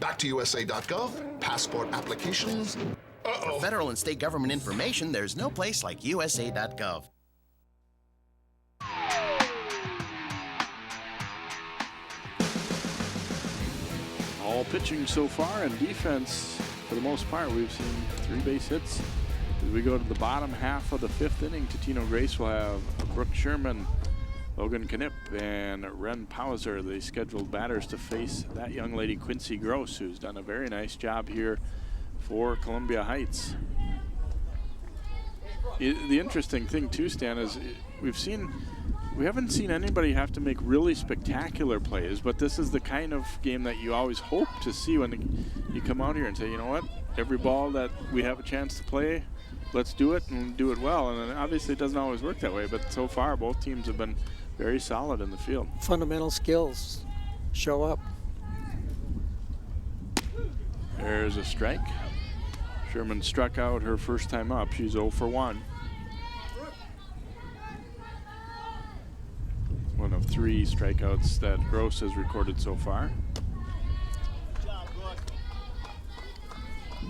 Back to USA.gov, passport applications. For federal and state government information, there's no place like USA.gov. All pitching so far, and defense, for the most part, we've seen 3 base hits. As we go to the bottom half of the 5th inning, Totino-Grace will have Brooke Sherman, Logan Knipp, and Ren Pauser, the scheduled batters to face that young lady, Quincy Gross, who's done a very nice job here for Columbia Heights. The interesting thing too, Stan, is we haven't seen anybody have to make really spectacular plays, but this is the kind of game that you always hope to see when you come out here and say, you know what, every ball that we have a chance to play, let's do it and do it well. And obviously it doesn't always work that way, but so far both teams have been very solid in the field. Fundamental skills show up. There's a strike. Sherman struck out her first time up. She's 0 for 1. One of 3 strikeouts that Gross has recorded so far. Good job, Brooke.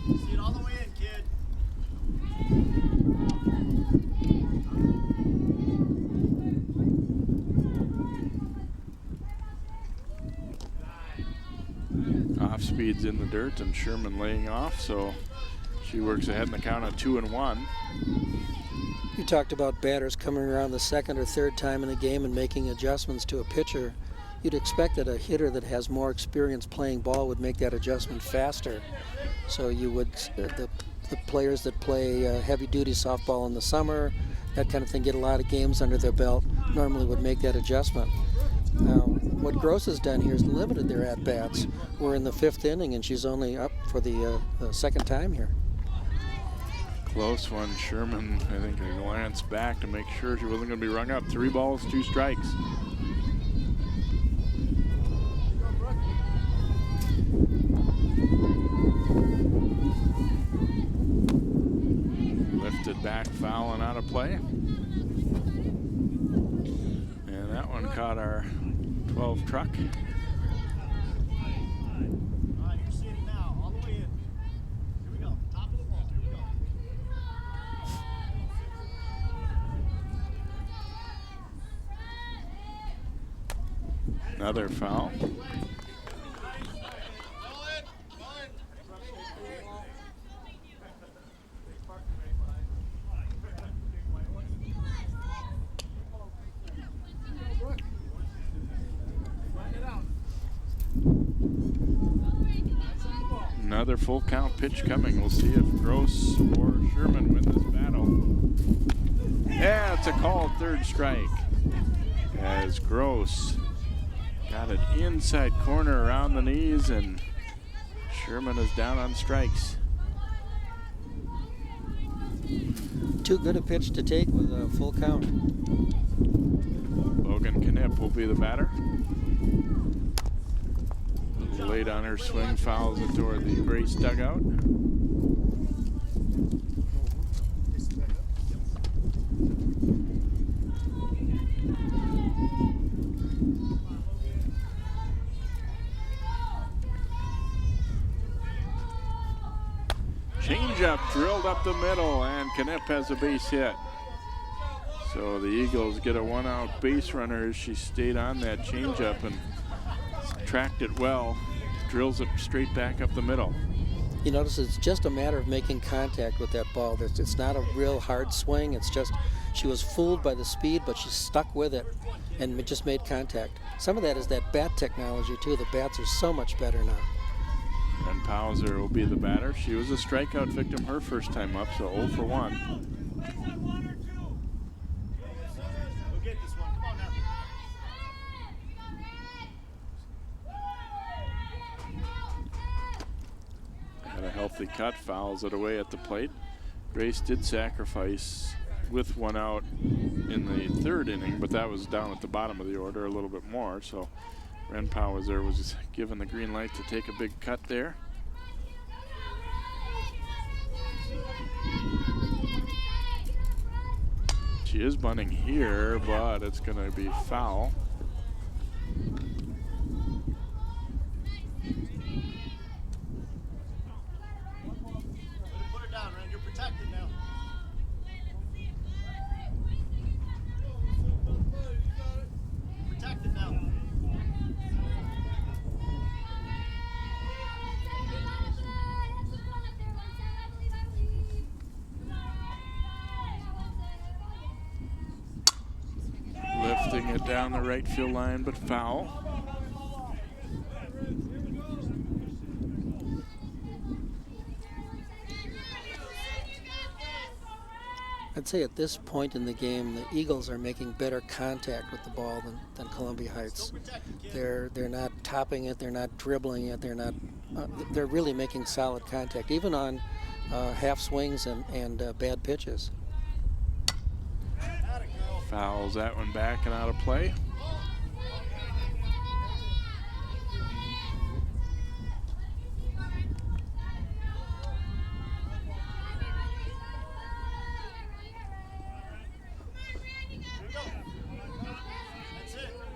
See it all the way in, kid. Off speed's in the dirt, and Sherman laying off, so she works ahead in the count of 2-1. You talked about batters coming around the 2nd or 3rd time in a game and making adjustments to a pitcher. You'd expect that a hitter that has more experience playing ball would make that adjustment faster. So you would, the players that play heavy-duty softball in the summer, that kind of thing, get a lot of games under their belt, normally would make that adjustment. Now, what Gross has done here is limited their at-bats. We're in the 5th inning, and she's only up for the 2nd time here. Close one. Sherman, I think, a glance back to make sure she wasn't going to be rung up. 3 balls, 2 strikes. Lifted back, foul and out of play. And that one caught our 12 truck. Another foul. Another full count pitch coming. We'll see if Gross or Sherman win this battle. Yeah, it's a called 3rd strike as Gross got it inside corner around the knees, and Sherman is down on strikes. Too good a pitch to take with a full count. Logan Knipp will be the batter. Late on her swing, fouls it toward the Grace dugout. changeup drilled up the middle, and Knipp has a base hit. So the Eagles get a one-out base runner as she stayed on that changeup and tracked it well. Drills it straight back up the middle. You notice it's just a matter of making contact with that ball. It's not a real hard swing. It's just she was fooled by the speed, but she stuck with it and just made contact. Some of that is that bat technology, too. The bats are so much better now. And Pauser will be the batter. She was a strikeout victim her first time up, so 0 for 1. Had a healthy cut, fouls it away at the plate. Grace did sacrifice with one out in the third inning, but that was down at the bottom of the order a little bit more, so Ren Pauser was just given the green light to take a big cut there. She is bunting here, but it's going to be foul. Put her down, Ren. You're protected now. Protected now. Lifting it down the right field line, but foul. I'd say at this point in the game, the Eagles are making better contact with the ball than Columbia Heights. They're not topping it, they're not dribbling it, they're really making solid contact, even on half swings and bad pitches. Fouls that one back and out of play.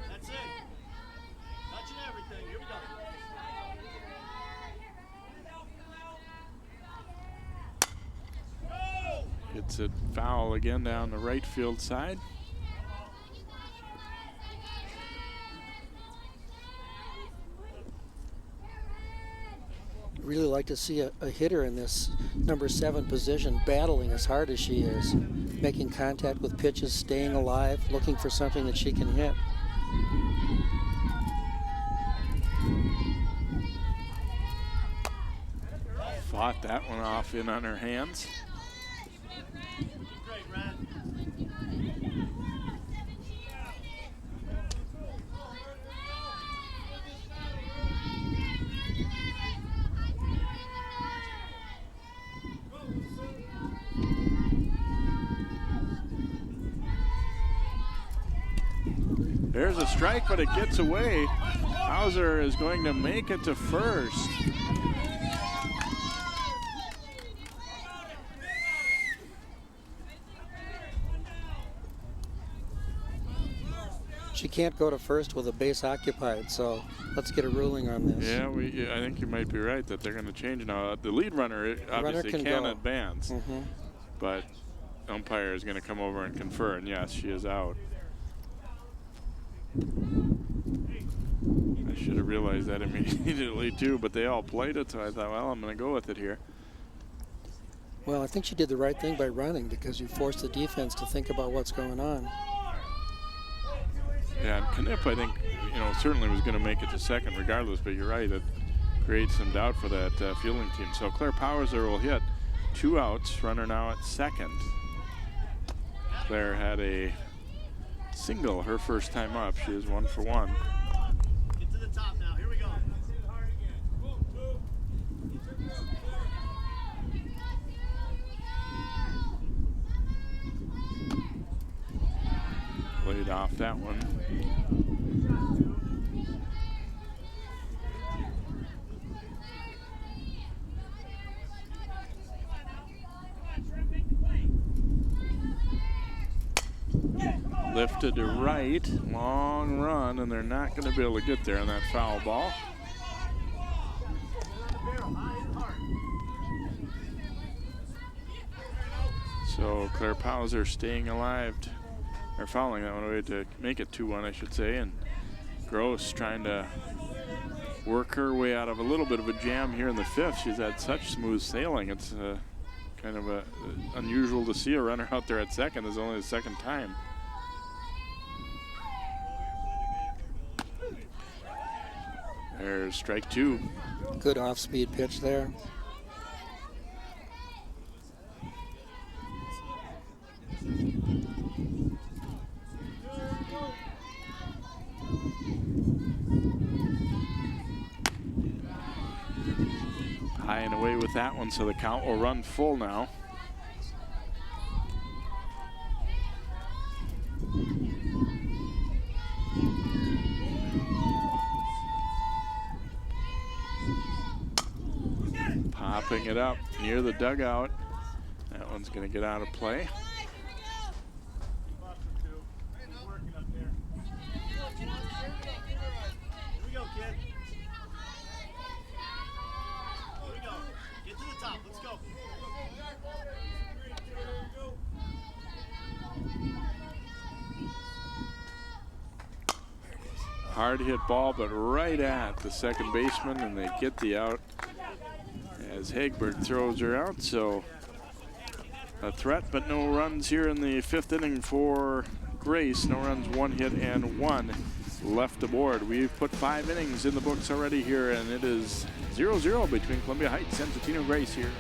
That's it. Touching everything. Here we go. It's a foul again down the right field side. Really like to see a hitter in this number 7 position battling as hard as she is, making contact with pitches, staying alive, looking for something that she can hit. Fought that one off in on her hands. Great, Ren. There's a strike, but it gets away. Hauser is going to make it to first. She can't go to first with a base occupied, so let's get a ruling on this. Yeah, I think you might be right that they're going to change now. The lead runner obviously can advance, but umpire is going to come over and confer, and yes, she is out. I should have realized that immediately too, but they all played it, so I thought, well, I'm going to go with it here. Well, I think she did the right thing by running because you forced the defense to think about what's going on. Yeah, and Knipp, I think, certainly was going to make it to second regardless, but you're right, it creates some doubt for that fielding team. So Claire Pauser will hit 2 outs, runner now at second. Claire had a single her first time up. She is 1 for 1. Get to the top now. Here we go. Played off that one. Lifted to right, long run, and they're not going to be able to get there on that foul ball. So Claire Pauser staying alive, or fouling that one away to make it 2-1, I should say. And Gross trying to work her way out of a little bit of a jam here in the 5th. She's had such smooth sailing. It's kind of unusual to see a runner out there at second. It's only the second time. There's strike 2. Good off-speed pitch there. High and away with that one, so the count will run full now. Popping it up near the dugout. That one's going to get out of play. Hard hit ball, but right at the second baseman, and they get the out as Hagberg throws her out. So a threat, but no runs here in the 5th inning for Grace. No runs, 1 hit and 1 left aboard. We've put 5 innings in the books already here, and it is 0-0 between Columbia Heights and Totino-Grace here.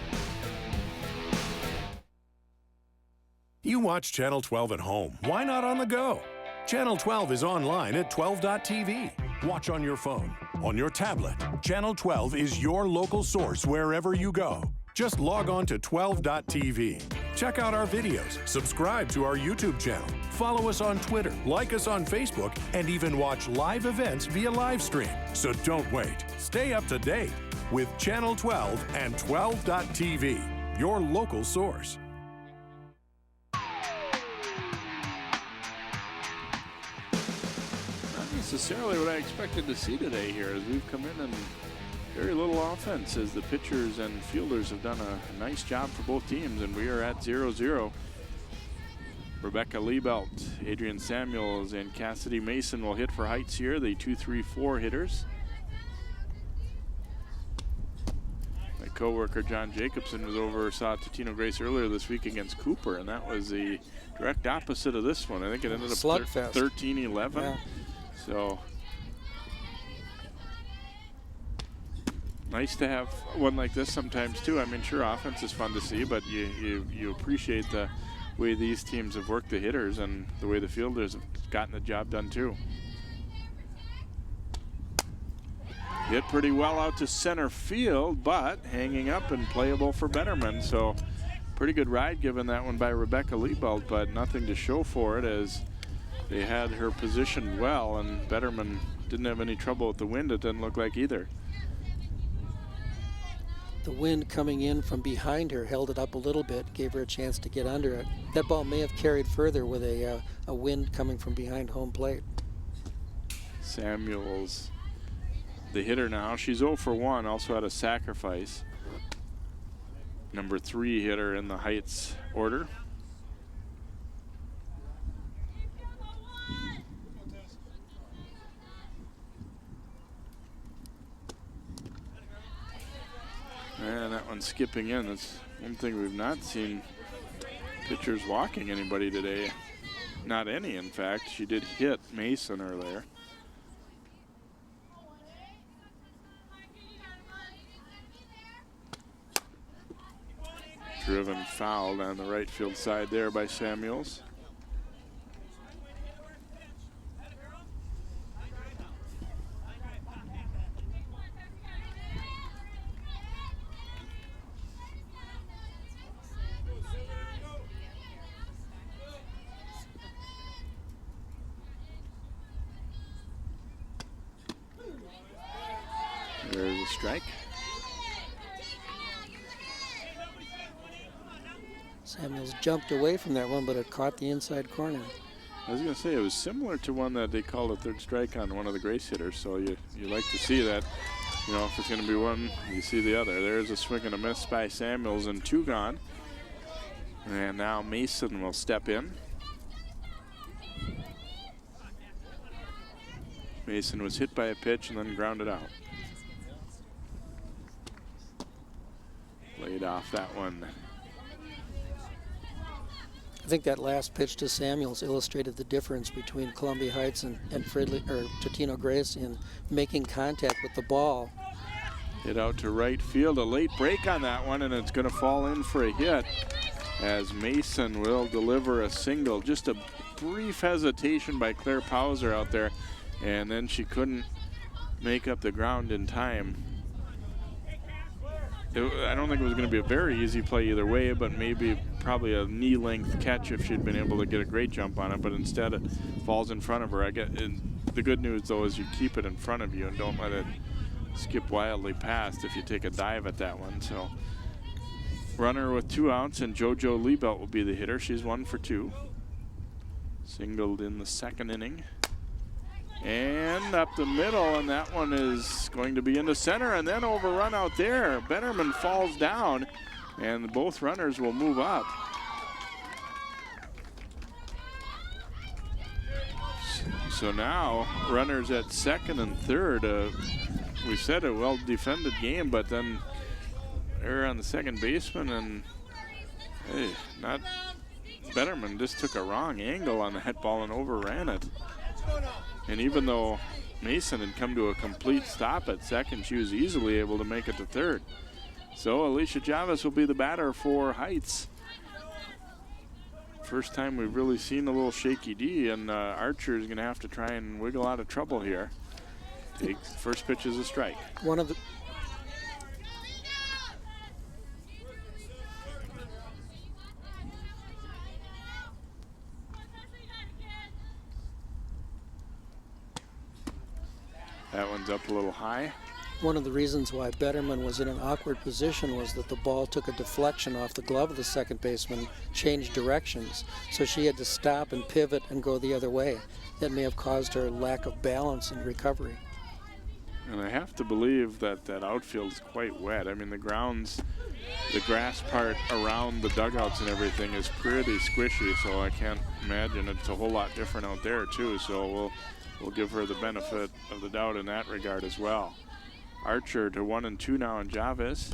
You watch Channel 12 at home. Why not on the go? Channel 12 is online at 12.tv. Watch on your phone, on your tablet. Channel 12 is your local source wherever you go. Just log on to 12.tv. Check out our videos, subscribe to our YouTube channel, follow us on Twitter, like us on Facebook, and even watch live events via live stream. So don't wait. Stay up to date with Channel 12 and 12.tv, your local source. Necessarily what I expected to see today here, as we've come in and very little offense, as the pitchers and fielders have done a nice job for both teams, and we are at 0-0. Rebecca Liebelt, Adrian Samuels, and Cassidy Mason will hit for Heights here, the 2-3-4 hitters. My co-worker John Jacobson was over, saw Totino-Grace earlier this week against Cooper, and that was the direct opposite of this one. I think it ended up 13-11. Yeah. So nice to have one like this sometimes too. I mean, sure, offense is fun to see, but you appreciate the way these teams have worked the hitters and the way the fielders have gotten the job done too. Hit pretty well out to center field, but hanging up and playable for Betterman. So pretty good ride given that one by Rebecca Liebelt, but nothing to show for it, as they had her positioned well, and Betterman didn't have any trouble with the wind. It didn't look like either. The wind coming in from behind her held it up a little bit, gave her a chance to get under it. That ball may have carried further with a wind coming from behind home plate. Samuels, the hitter now. She's 0 for 1, also had a sacrifice. Number 3 hitter in the Heights order. And that one's skipping in. That's one thing we've not seen pitchers walking anybody today. Not any, in fact. She did hit Mason earlier. Driven foul down the right field side there by Samuels. There's a strike. Samuels jumped away from that one, but it caught the inside corner. I was going to say, it was similar to one that they called a third strike on one of the Grace hitters, so you like to see that. You know, if it's going to be one, you see the other. There's a swing and a miss by Samuels, and 2 gone. And now Mason will step in. Mason was hit by a pitch and then grounded out. Laid off that one. I think that last pitch to Samuels illustrated the difference between Columbia Heights and Totino-Grace in making contact with the ball. Hit out to right field, a late break on that one, and it's going to fall in for a hit as Mason will deliver a single. Just a brief hesitation by Claire Pauser out there, and then she couldn't make up the ground in time. I don't think it was going to be a very easy play either way, but probably a knee-length catch if she'd been able to get a great jump on it, but instead it falls in front of her. The good news, though, is you keep it in front of you and don't let it skip wildly past if you take a dive at that one. So runner with 2 outs, and JoJo Liebelt will be the hitter. She's 1 for 2. Singled in the 2nd inning. And up the middle, and that one is going to be into center and then overrun out there. Betterman falls down, and both runners will move up. So now runners at 2nd and 3rd. We said a well-defended game, but then error on the second baseman, and hey, not Betterman just took a wrong angle on that ball and overran it. And even though Mason had come to a complete stop at 2nd, she was easily able to make it to 3rd. So Alicia Chavez will be the batter for Heights. First time we've really seen a little shaky D, and Archer is going to have to try and wiggle out of trouble here. First pitch is a strike. That one's up a little high. One of the reasons why Betterman was in an awkward position was that the ball took a deflection off the glove of the second baseman, changed directions. So she had to stop and pivot and go the other way. That may have caused her lack of balance and recovery. And I have to believe that that outfield is quite wet. I mean, the grass part around the dugouts and everything is pretty squishy, so I can't imagine it's a whole lot different out there too. So we'll give her the benefit of the doubt in that regard as well. Archer to 1-2 now on Chavez.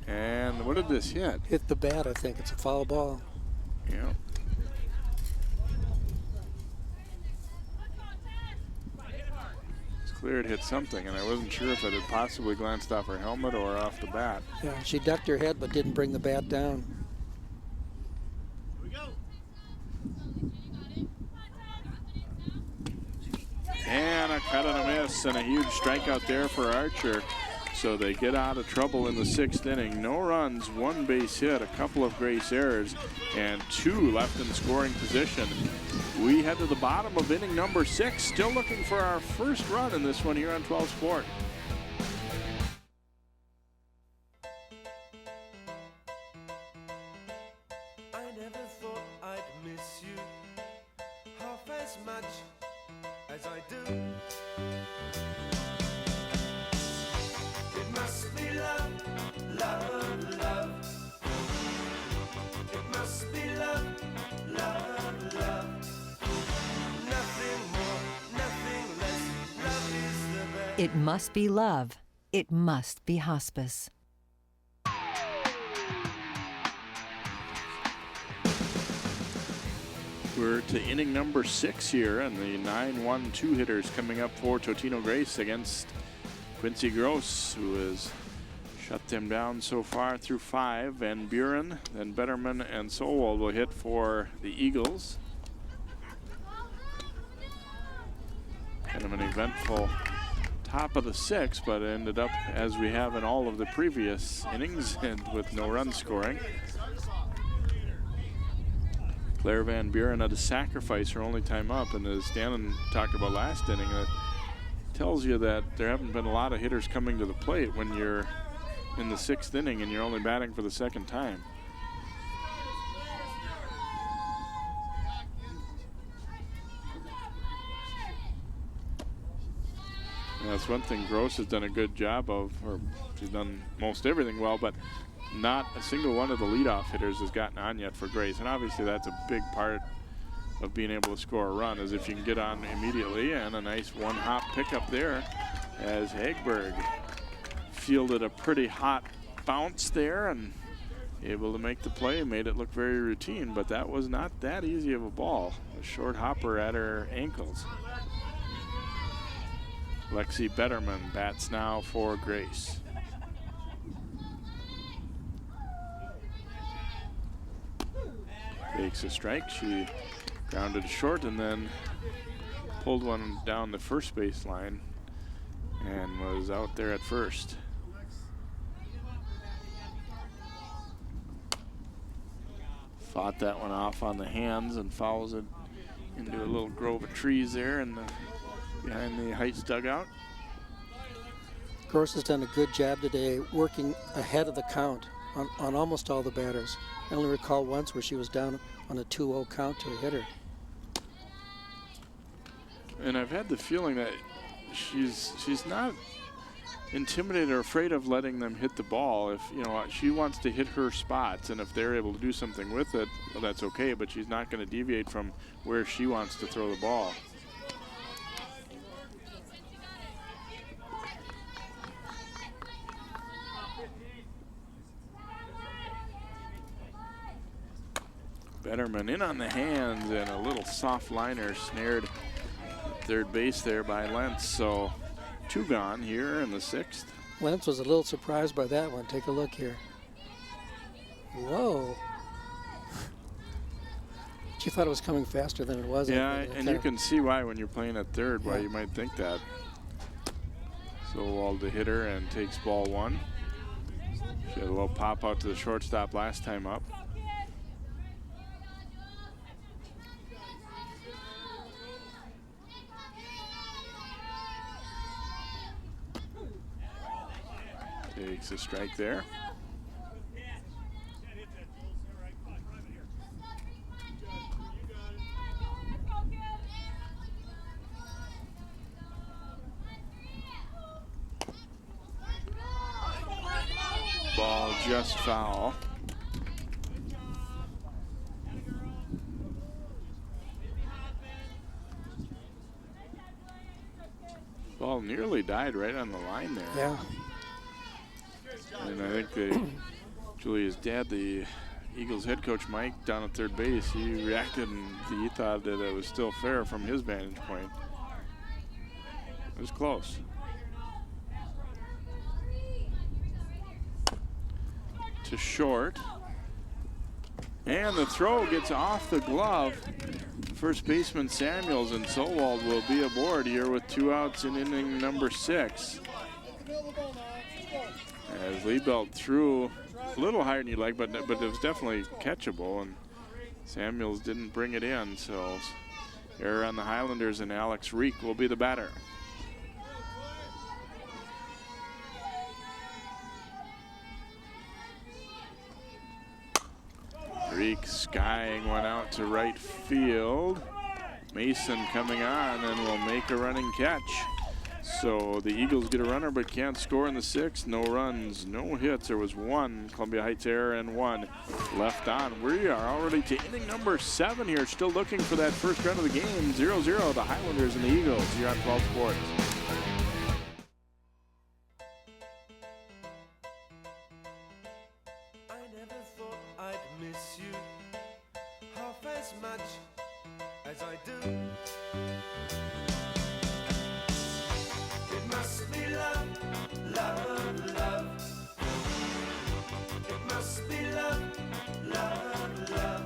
And what did this hit? Hit the bat, I think. It's a foul ball. Yeah. It's clear it hit something, and I wasn't sure if it had possibly glanced off her helmet or off the bat. Yeah, she ducked her head but didn't bring the bat down. And a cut and a miss, and a huge strikeout there for Archer. So they get out of trouble in the 6th inning. No runs, 1 base hit, a couple of Grace errors, and 2 left in scoring position. We head to the bottom of inning number 6, still looking for our first run in this one here on 12 Sport. I never thought I'd miss you half as much as I do. It must be love, love, love. It must be love, love, love. Nothing more, nothing less. Love is the best. It must be love. It must be hospice. We're to inning number 6 here, and the 9-1-2 hitters coming up for Totino-Grace against Quincy Gross, who has shut them down so far through 5. Van Buren, then Betterman, and Solwald will hit for the Eagles. Kind of an eventful top of the 6th, but ended up as we have in all of the previous innings, and with no run scoring. Claire Van Buren had to sacrifice her only time up, and as Dannon talked about last inning, it tells you that there haven't been a lot of hitters coming to the plate when you're in the 6th inning and you're only batting for the 2nd time. And that's one thing Gross has done a good job of, or she's done most everything well, but not a single one of the leadoff hitters has gotten on yet for Grace, and obviously that's a big part of being able to score a run, is if you can get on immediately. And a nice one-hop pickup there as Hagberg fielded a pretty hot bounce there and able to make the play, made it look very routine, but that was not that easy of a ball. A short hopper at her ankles. Lexi Betterman bats now for Grace. Takes a strike. She grounded short and then pulled one down the first base line and was out there at first. Fought that one off on the hands and fouls it into a little grove of trees there behind the Heights dugout. Gross has done a good job today working ahead of the count on almost all the batters. I only recall once where she was down on a 2-0 count to a hitter. And I've had the feeling that she's not intimidated or afraid of letting them hit the ball. If she wants to hit her spots, and if they're able to do something with it, well, that's okay, but she's not going to deviate from where she wants to throw the ball. Betterman in on the hands, and a little soft liner snared at third base there by Lentz. So 2 gone here in the 6th. Lentz was a little surprised by that one. Take a look here. Whoa. She thought it was coming faster than it was. Yeah, and you can see why when you're playing at third, why you might think that. So Wald the hitter and takes ball 1. She had a little pop out to the shortstop last time up. Takes a strike there. Ball just foul. Ball nearly died right on the line there. Yeah. And I think Julia's dad, the Eagles head coach Mike, down at third base, he reacted and he thought that it was still fair from his vantage point. It was close. To short. And the throw gets off the glove. First baseman Samuels, and Sowald will be aboard here with 2 outs in inning number 6. As Liebelt threw a little higher than you'd like, but it was definitely catchable, and Samuels didn't bring it in, so error on the Highlanders, and Alex Reek will be the batter. Reek skying one out to right field. Mason coming on and will make a running catch. So the Eagles get a runner but can't score in the 6th. No runs, no hits. There was 1 Columbia Heights error and 1 left on. We are already to inning number 7 here. Still looking for that first run of the game. 0-0, the Highlanders and the Eagles here on 12 Sports. I never thought I'd miss you half as much as I do. It must be love, love, love. It must be love, love, love.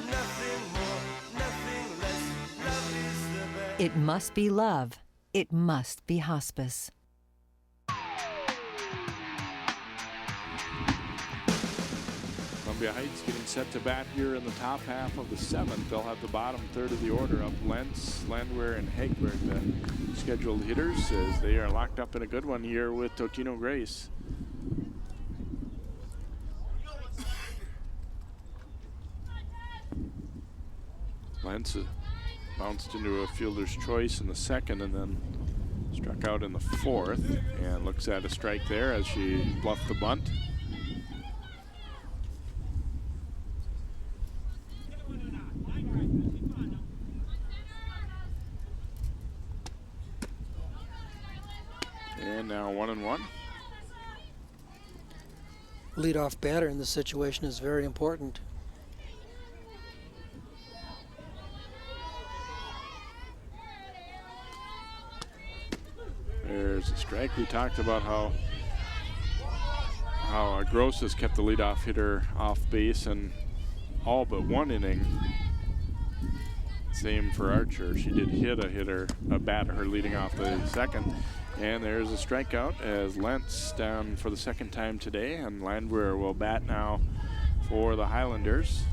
Nothing more, nothing less. Love is the best. It must be love. It must be hospice. Columbia Heights getting set to bat here in the top half of the 7th. They'll have the bottom third of the order up. Lentz, Landwehr, and Hagberg, the scheduled hitters, as they are locked up in a good one here with Totino-Grace. Lentz bounced into a fielder's choice in the 2nd and then struck out in the 4th, and looks at a strike there as she bluffed the bunt. And now 1-1. Leadoff batter in this situation is very important. There's a strike. We talked about how Gross has kept the leadoff hitter off base in all but one inning. Same for Archer. She did hit a batter leading off the second. And there's a strikeout as Lentz down for the second time today, and Landwehr will bat now for the Highlanders.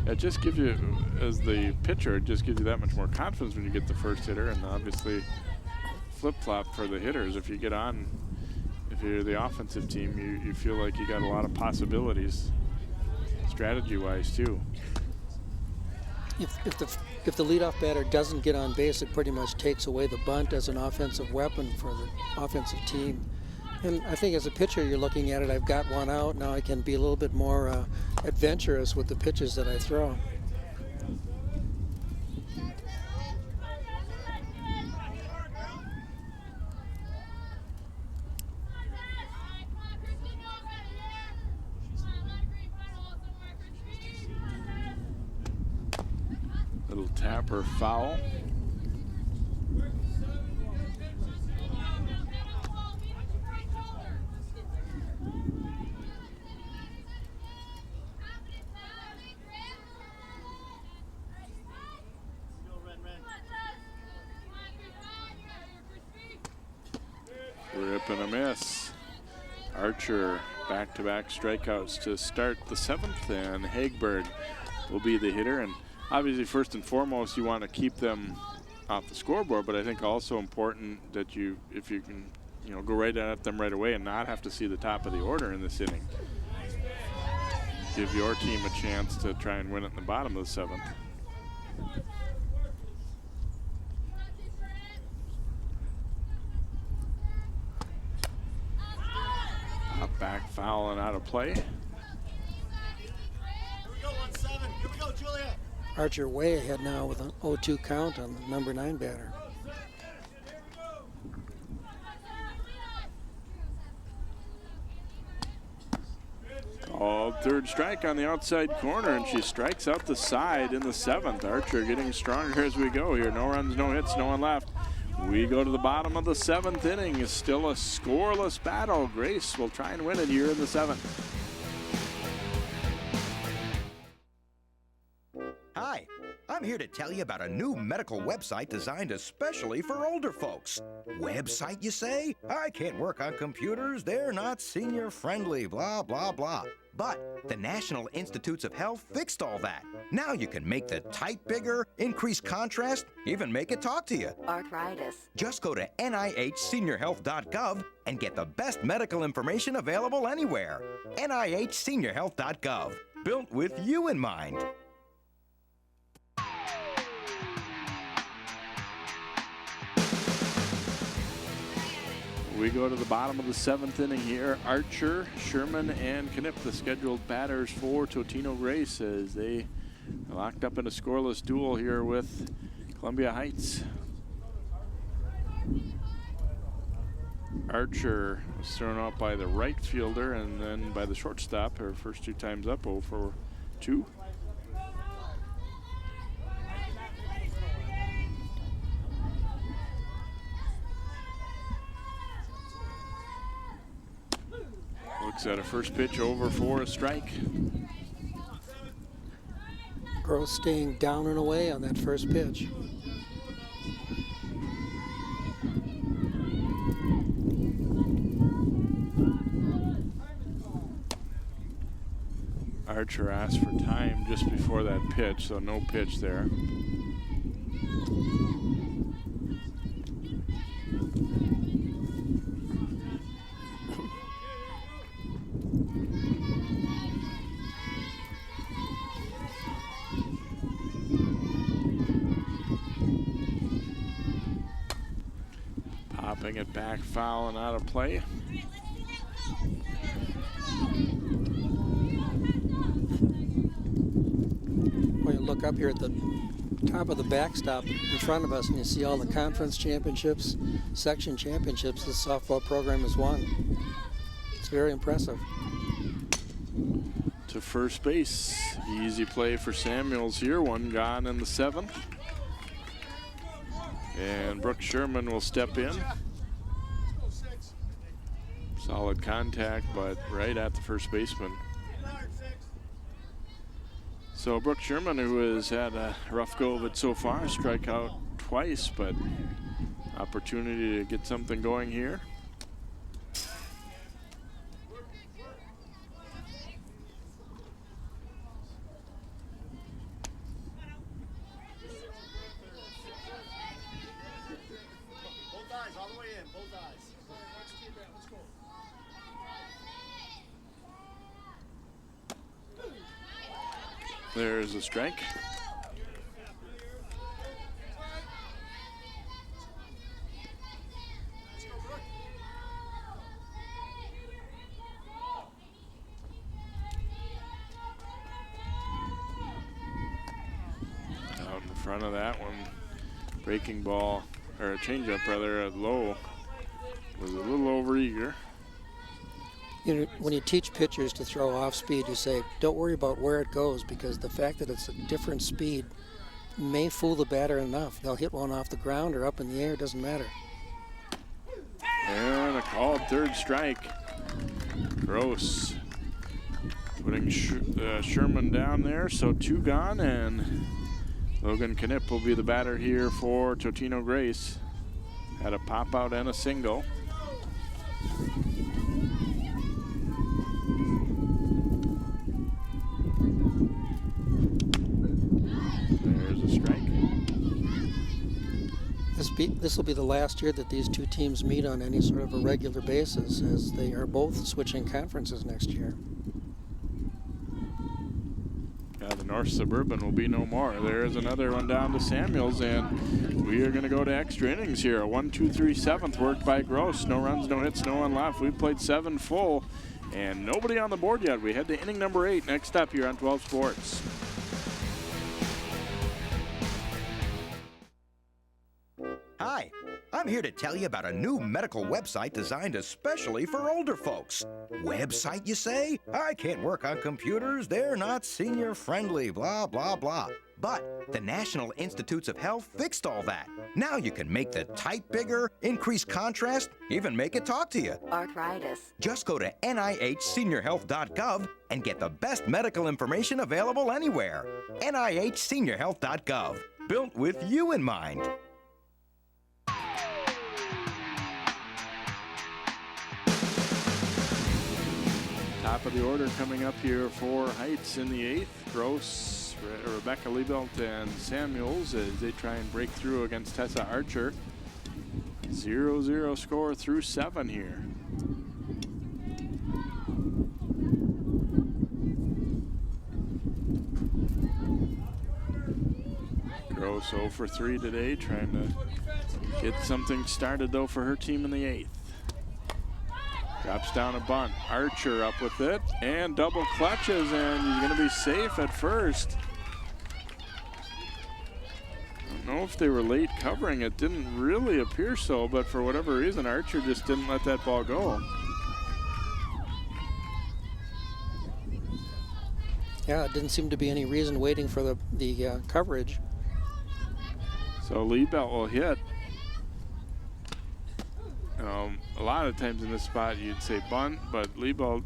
It just gives you, as the pitcher, it just gives you that much more confidence when you get the first hitter, and obviously flip-flop for the hitters. If you get on, if you're the offensive team, you feel like you got a lot of possibilities, strategy-wise too. If the leadoff batter doesn't get on base, it pretty much takes away the bunt as an offensive weapon for the offensive team. And I think as a pitcher, you're looking at it, I've got one out, now I can be a little bit more adventurous with the pitches that I throw. Little tapper foul. Rip and a miss. Archer back-to-back strikeouts to start the seventh, and Hagberg will be the hitter. And obviously, first and foremost, you want to keep them off the scoreboard, but I think also important that if you can, go right at them right away and not have to see the top of the order in this inning. Give your team a chance to try and win it in the bottom of the seventh. Up back foul and out of play. Archer way ahead now with an 0-2 count on the number 9 batter. Called third strike on the outside corner, and she strikes out the side in the seventh. Archer getting stronger as we go here. No runs, no hits, no one left. We go to the bottom of the seventh inning. It's still a scoreless battle. Grace will try and win it here in the seventh. Hi, I'm here to tell you about a new medical website designed especially for older folks. Website, you say? I can't work on computers. They're not senior friendly, blah, blah, blah. But the National Institutes of Health fixed all that. Now you can make the type bigger, increase contrast, even make it talk to you. Arthritis. Just go to NIHseniorhealth.gov and get the best medical information available anywhere. NIHseniorhealth.gov. Built with you in mind. We go to the bottom of the seventh inning here. Archer, Sherman, and Knipp, the scheduled batters for Totino-Grace, as they are locked up in a scoreless duel here with Columbia Heights. Archer was thrown out by the right fielder and then by the shortstop. Her first two times up, 0 for 2. Looks at a first pitch over for a strike. Gross staying down and away on that first pitch. Archer asked for time just before that pitch, so no pitch there. Popping it back, foul and out of play. When you look up here at the top of the backstop in front of us, and you see all the conference championships, section championships this softball program has won. It's very impressive. To first base. Easy play for Samuels here. One gone in the 7th. And Brooke Sherman will step in. Solid contact, but right at the first baseman. So Brooke Sherman, who has had a rough go of it so far, strike out twice, but opportunity to get something going here. There's a strike. Out in front of that one, breaking ball, or a changeup rather, low, was a little over eager. You know, when you teach pitchers to throw off speed, you say, don't worry about where it goes, because the fact that it's a different speed may fool the batter enough. They'll hit one off the ground or up in the air, doesn't matter. And a called third strike. Gross putting Sherman down there, so 2 gone, and Logan Knipp will be the batter here for Totino-Grace. Had a pop out and a single. This will be the last year that these two teams meet on any sort of a regular basis, as they are both switching conferences next year. Yeah, the North Suburban will be no more. There's another one down to Samuels, and we are going to go to extra innings here. A 1-2-3-7th worked by Gross. No runs, no hits, no one left. We've played 7 full, and nobody on the board yet. We head to inning number 8 next up here on 12 Sports. Hi, I'm here to tell you about a new medical website designed especially for older folks. Website, you say? I can't work on computers, they're not senior friendly, blah, blah, blah. But the National Institutes of Health fixed all that. Now you can make the type bigger, increase contrast, even make it talk to you. Arthritis. Just go to NIHseniorhealth.gov and get the best medical information available anywhere. NIHseniorhealth.gov, built with you in mind. Top of the order coming up here for Heights in the 8th. Gross, Rebecca Liebelt, and Samuels as they try and break through against Tessa Archer. 0-0 score through 7 here. Gross 0 for 3 today, trying to get something started though for her team in the 8th. Drops down a bunt. Archer up with it and double clutches, and he's going to be safe at first. I don't know if they were late covering. It didn't really appear so, but for whatever reason, Archer just didn't let that ball go. Yeah, it didn't seem to be any reason waiting for the coverage. So Liebelt will hit. A lot of times in this spot you'd say bunt, but Liebelt,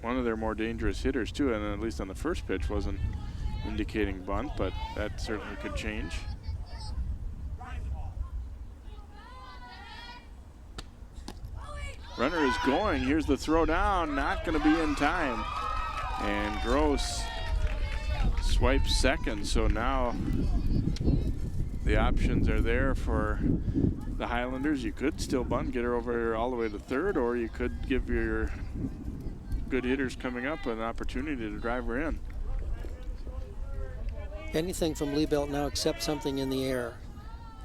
one of their more dangerous hitters too, and at least on the first pitch wasn't indicating bunt, but that certainly could change. Runner is going. Here's the throw down, not going to be in time. And Gross swipes second, so now the options are there for the Highlanders. You could still bunt, get her over all the way to third, or you could give your good hitters coming up an opportunity to drive her in. Anything from Liebelt now except something in the air.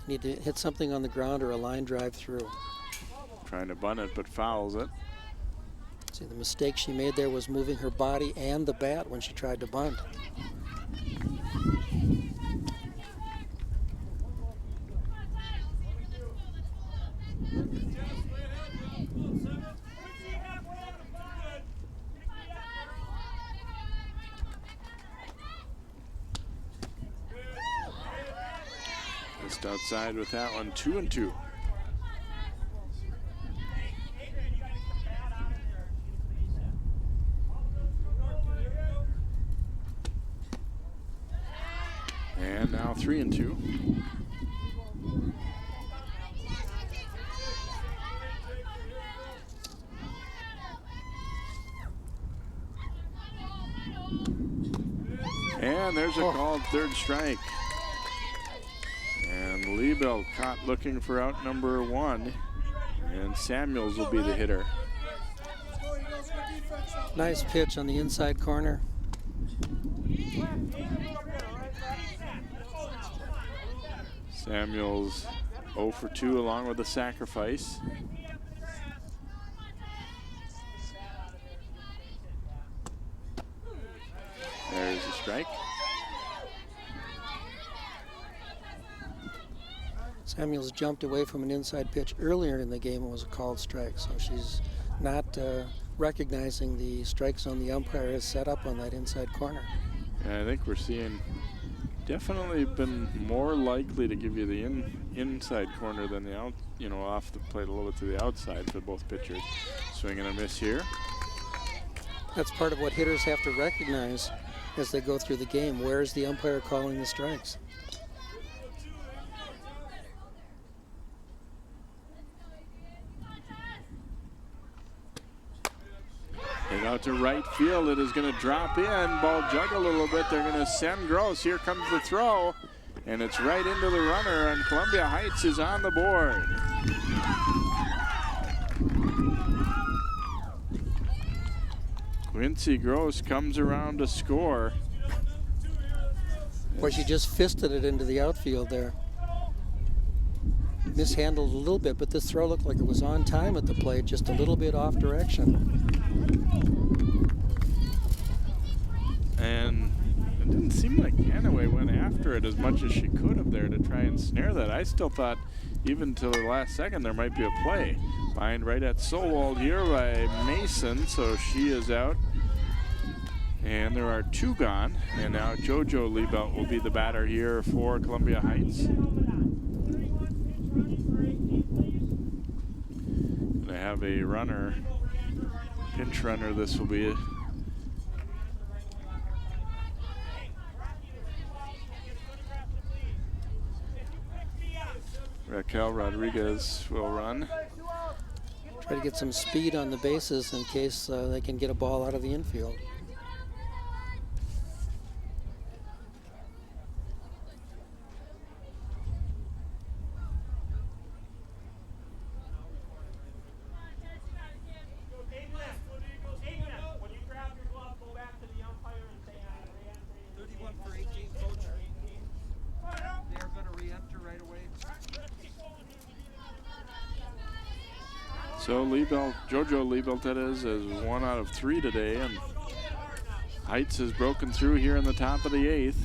Need to hit something on the ground or a line drive through. Trying to bunt it, but fouls it. See, the mistake she made there was moving her body and the bat when she tried to bunt. Just outside with that one, 2-2. And now 3-2. And there's a called third strike. And Liebelt caught looking for out number 1. And Samuels will be the hitter. Nice pitch on the inside corner. Samuels 0 for 2 along with the sacrifice. There's a strike. Samuels jumped away from an inside pitch earlier in the game and was a called strike, so she's not recognizing the strike zone the umpire has set up on that inside corner. Yeah, I think we're seeing definitely been more likely to give you the inside corner than the out, off the plate a little bit to the outside for both pitchers. Swing and a miss here. That's part of what hitters have to recognize as they go through the game. Where is the umpire calling the strikes? Hit out to right field. It is going to drop in. Ball juggle a little bit. They're going to send Gross. Here comes the throw. And it's right into the runner. And Columbia Heights is on the board. Quincy Gross comes around to score. Boy, she just fisted it into the outfield there. Mishandled a little bit, but this throw looked like it was on time at the plate, just a little bit off direction. And it didn't seem like Ganaway went after it as much as she could have there to try and snare that. I still thought even till the last second there might be a play. Lined right at Solwald here by Mason, so she is out. And there are 2 gone. And now JoJo Liebelt will be the batter here for Columbia Heights. Gonna have a runner, pinch runner this will be. Raquel Rodriguez will run. Try to get some speed on the bases in case they can get a ball out of the infield. So Liebelt, JoJo Liebelt that is 1 out of 3 today, and Heights has broken through here in the top of the 8th.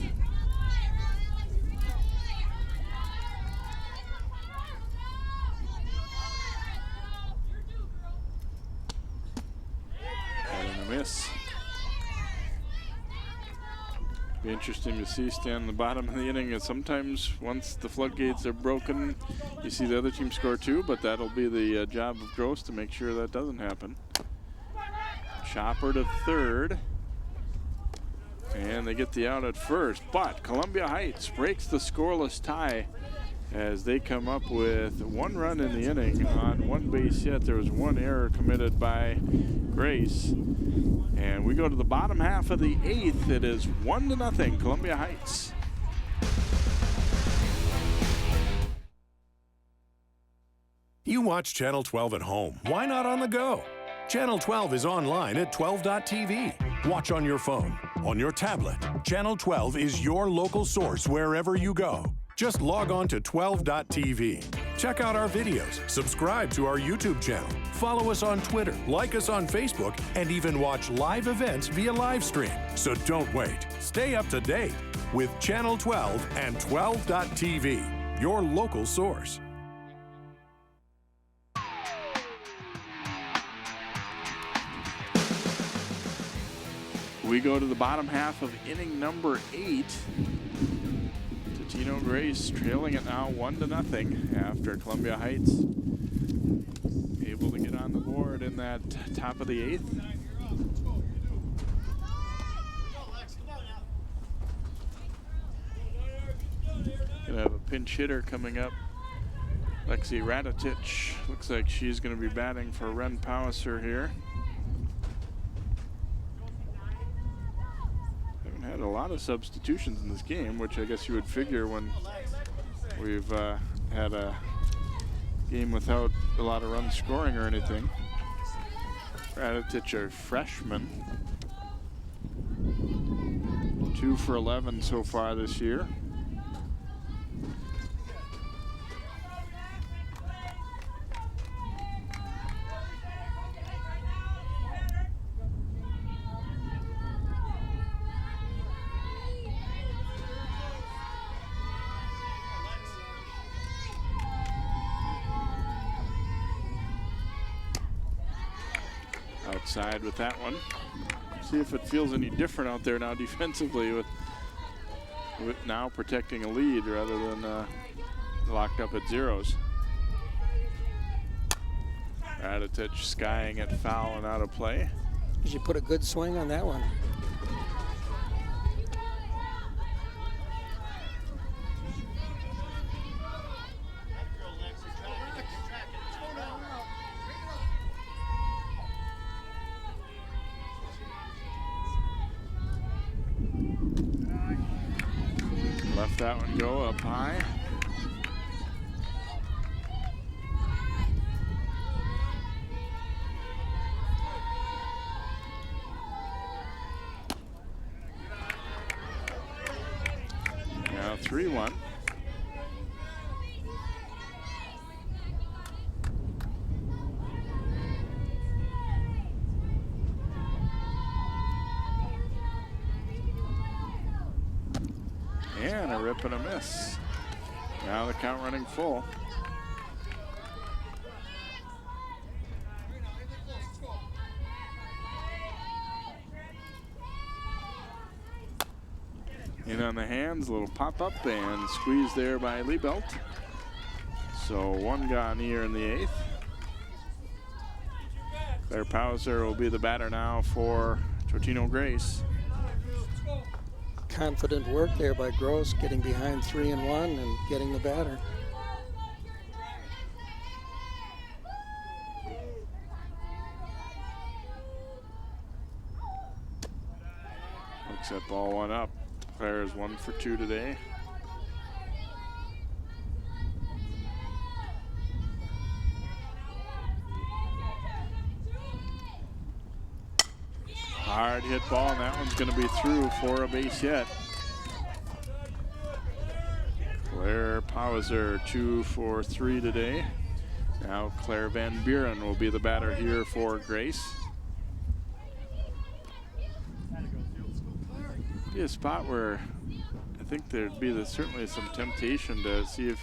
And a miss. Be interesting to see stand in the bottom of the inning. And sometimes once the floodgates are broken, you see the other team score 2, but that'll be the job of Gross to make sure that doesn't happen. Chopper to third. And they get the out at first, but Columbia Heights breaks the scoreless tie as they come up with 1 run in the inning on 1 base hit. There was 1 error committed by Grace. And we go to the bottom half of the 8th. It is 1-0 Columbia Heights. You watch Channel 12 at home. Why not on the go? Channel 12 is online at 12.tv. Watch on your phone, on your tablet. Channel 12 is your local source wherever you go. Just log on to 12.tv. Check out our videos, subscribe to our YouTube channel, follow us on Twitter, like us on Facebook, and even watch live events via live stream. So don't wait. Stay up to date with Channel 12 and 12.tv, your local source. We go to the bottom half of inning number 8. Totino-Grace trailing it now 1-0 after Columbia Heights able to get on the board in that top of the 8th. Gonna have a pinch hitter coming up. Lexi Radatich looks like she's going to be batting for Ren Powisser here. Haven't had a lot of substitutions in this game, which I guess you would figure when we've had a game without a lot of run scoring or anything. Radatich, a freshman. 2 for 11 so far this year. Outside with that one. See if it feels any different out there now defensively with now protecting a lead rather than locked up at zeros. Radatich skying it foul and out of play. Did you put a good swing on that one? Left that one go up high. Now 3-1. And a rip and a miss. Now the count running full. In on the hands, a little pop up and squeeze there by Liebelt. So one gone here in the 8th. Claire Powisser will be the batter now for Totino-Grace. Confident work there by Gross, getting behind 3-1 and getting the batter. Looks that ball one up. Claire is 1 for 2 today. Hard hit ball, and that one's going to be through for a base hit. Claire Powisser 2 for 3 today. Now Claire Van Buren will be the batter here for Grace. Be a spot where I think there'd be certainly some temptation to see if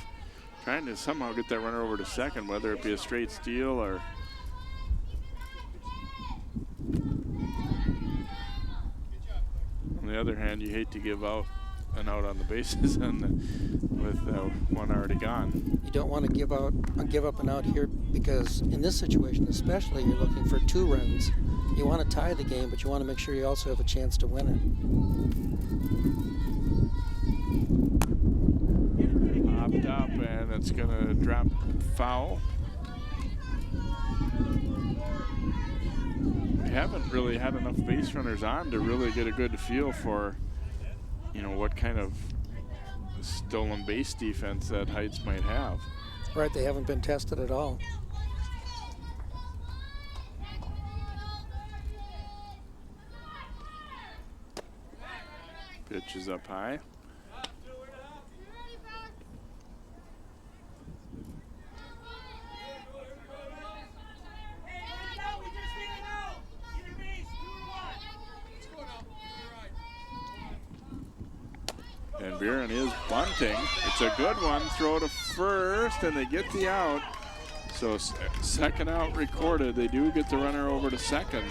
trying to somehow get that runner over to second, whether it be a straight steal or on the other hand, you hate to give out an out on the bases with one already gone. You don't want to give up an out here because in this situation especially, you're looking for 2 runs. You want to tie the game, but you want to make sure you also have a chance to win it. Popped up, and it's going to drop foul. We haven't really had enough base runners on to really get a good feel for, what kind of stolen base defense that Heights might have. Right, they haven't been tested at all. Pitch is up high. And Buren is bunting. It's a good one. Throw to first, and they get the out. So second out recorded. They do get the runner over to second.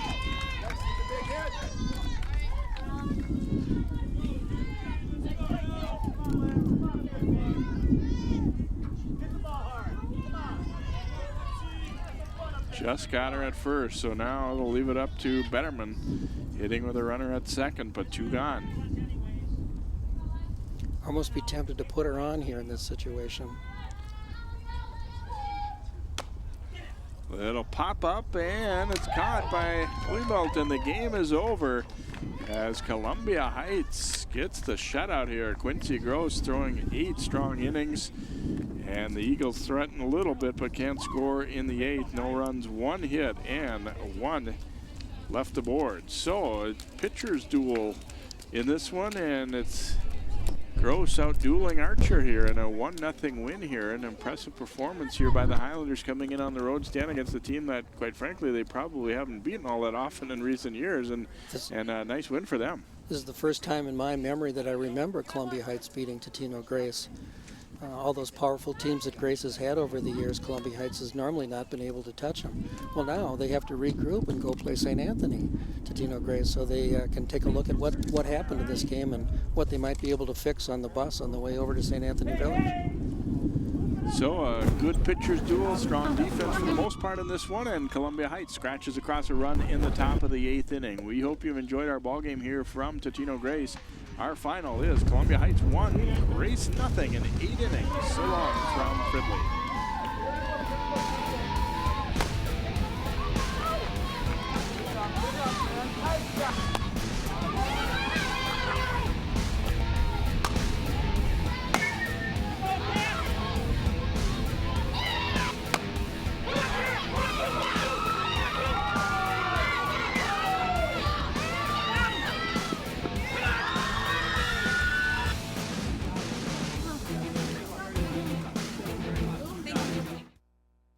Just got her at first, so now it'll leave it up to Betterman, hitting with a runner at second, but 2 gone. Almost be tempted to put her on here in this situation. It'll pop up, and it's caught by Liebelt, and the game is over as Columbia Heights gets the shutout here. Quincy Gross throwing 8 strong innings, and the Eagles threaten a little bit but can't score in the 8th. No runs, 1 hit, and 1 left aboard. So a pitcher's duel in this one, and it's Gross out dueling Archer here in a 1-0 win here. An impressive performance here by the Highlanders coming in on the road stand against a team that, quite frankly, they probably haven't beaten all that often in recent years, and a nice win for them. This is the first time in my memory that I remember Columbia Heights beating Totino-Grace. All those powerful teams that Grace has had over the years, Columbia Heights has normally not been able to touch them. Well, now they have to regroup and go play St. Anthony, Totino-Grace, so they can take a look at what happened in this game and what they might be able to fix on the bus on the way over to St. Anthony Village. So a good pitcher's duel, strong defense for the most part in this one, and Columbia Heights scratches across a run in the top of the 8th inning. We hope you've enjoyed our ball game here from Totino-Grace. Our final is Columbia Heights 1, Grace 0 in 8 innings. So long from Fridley.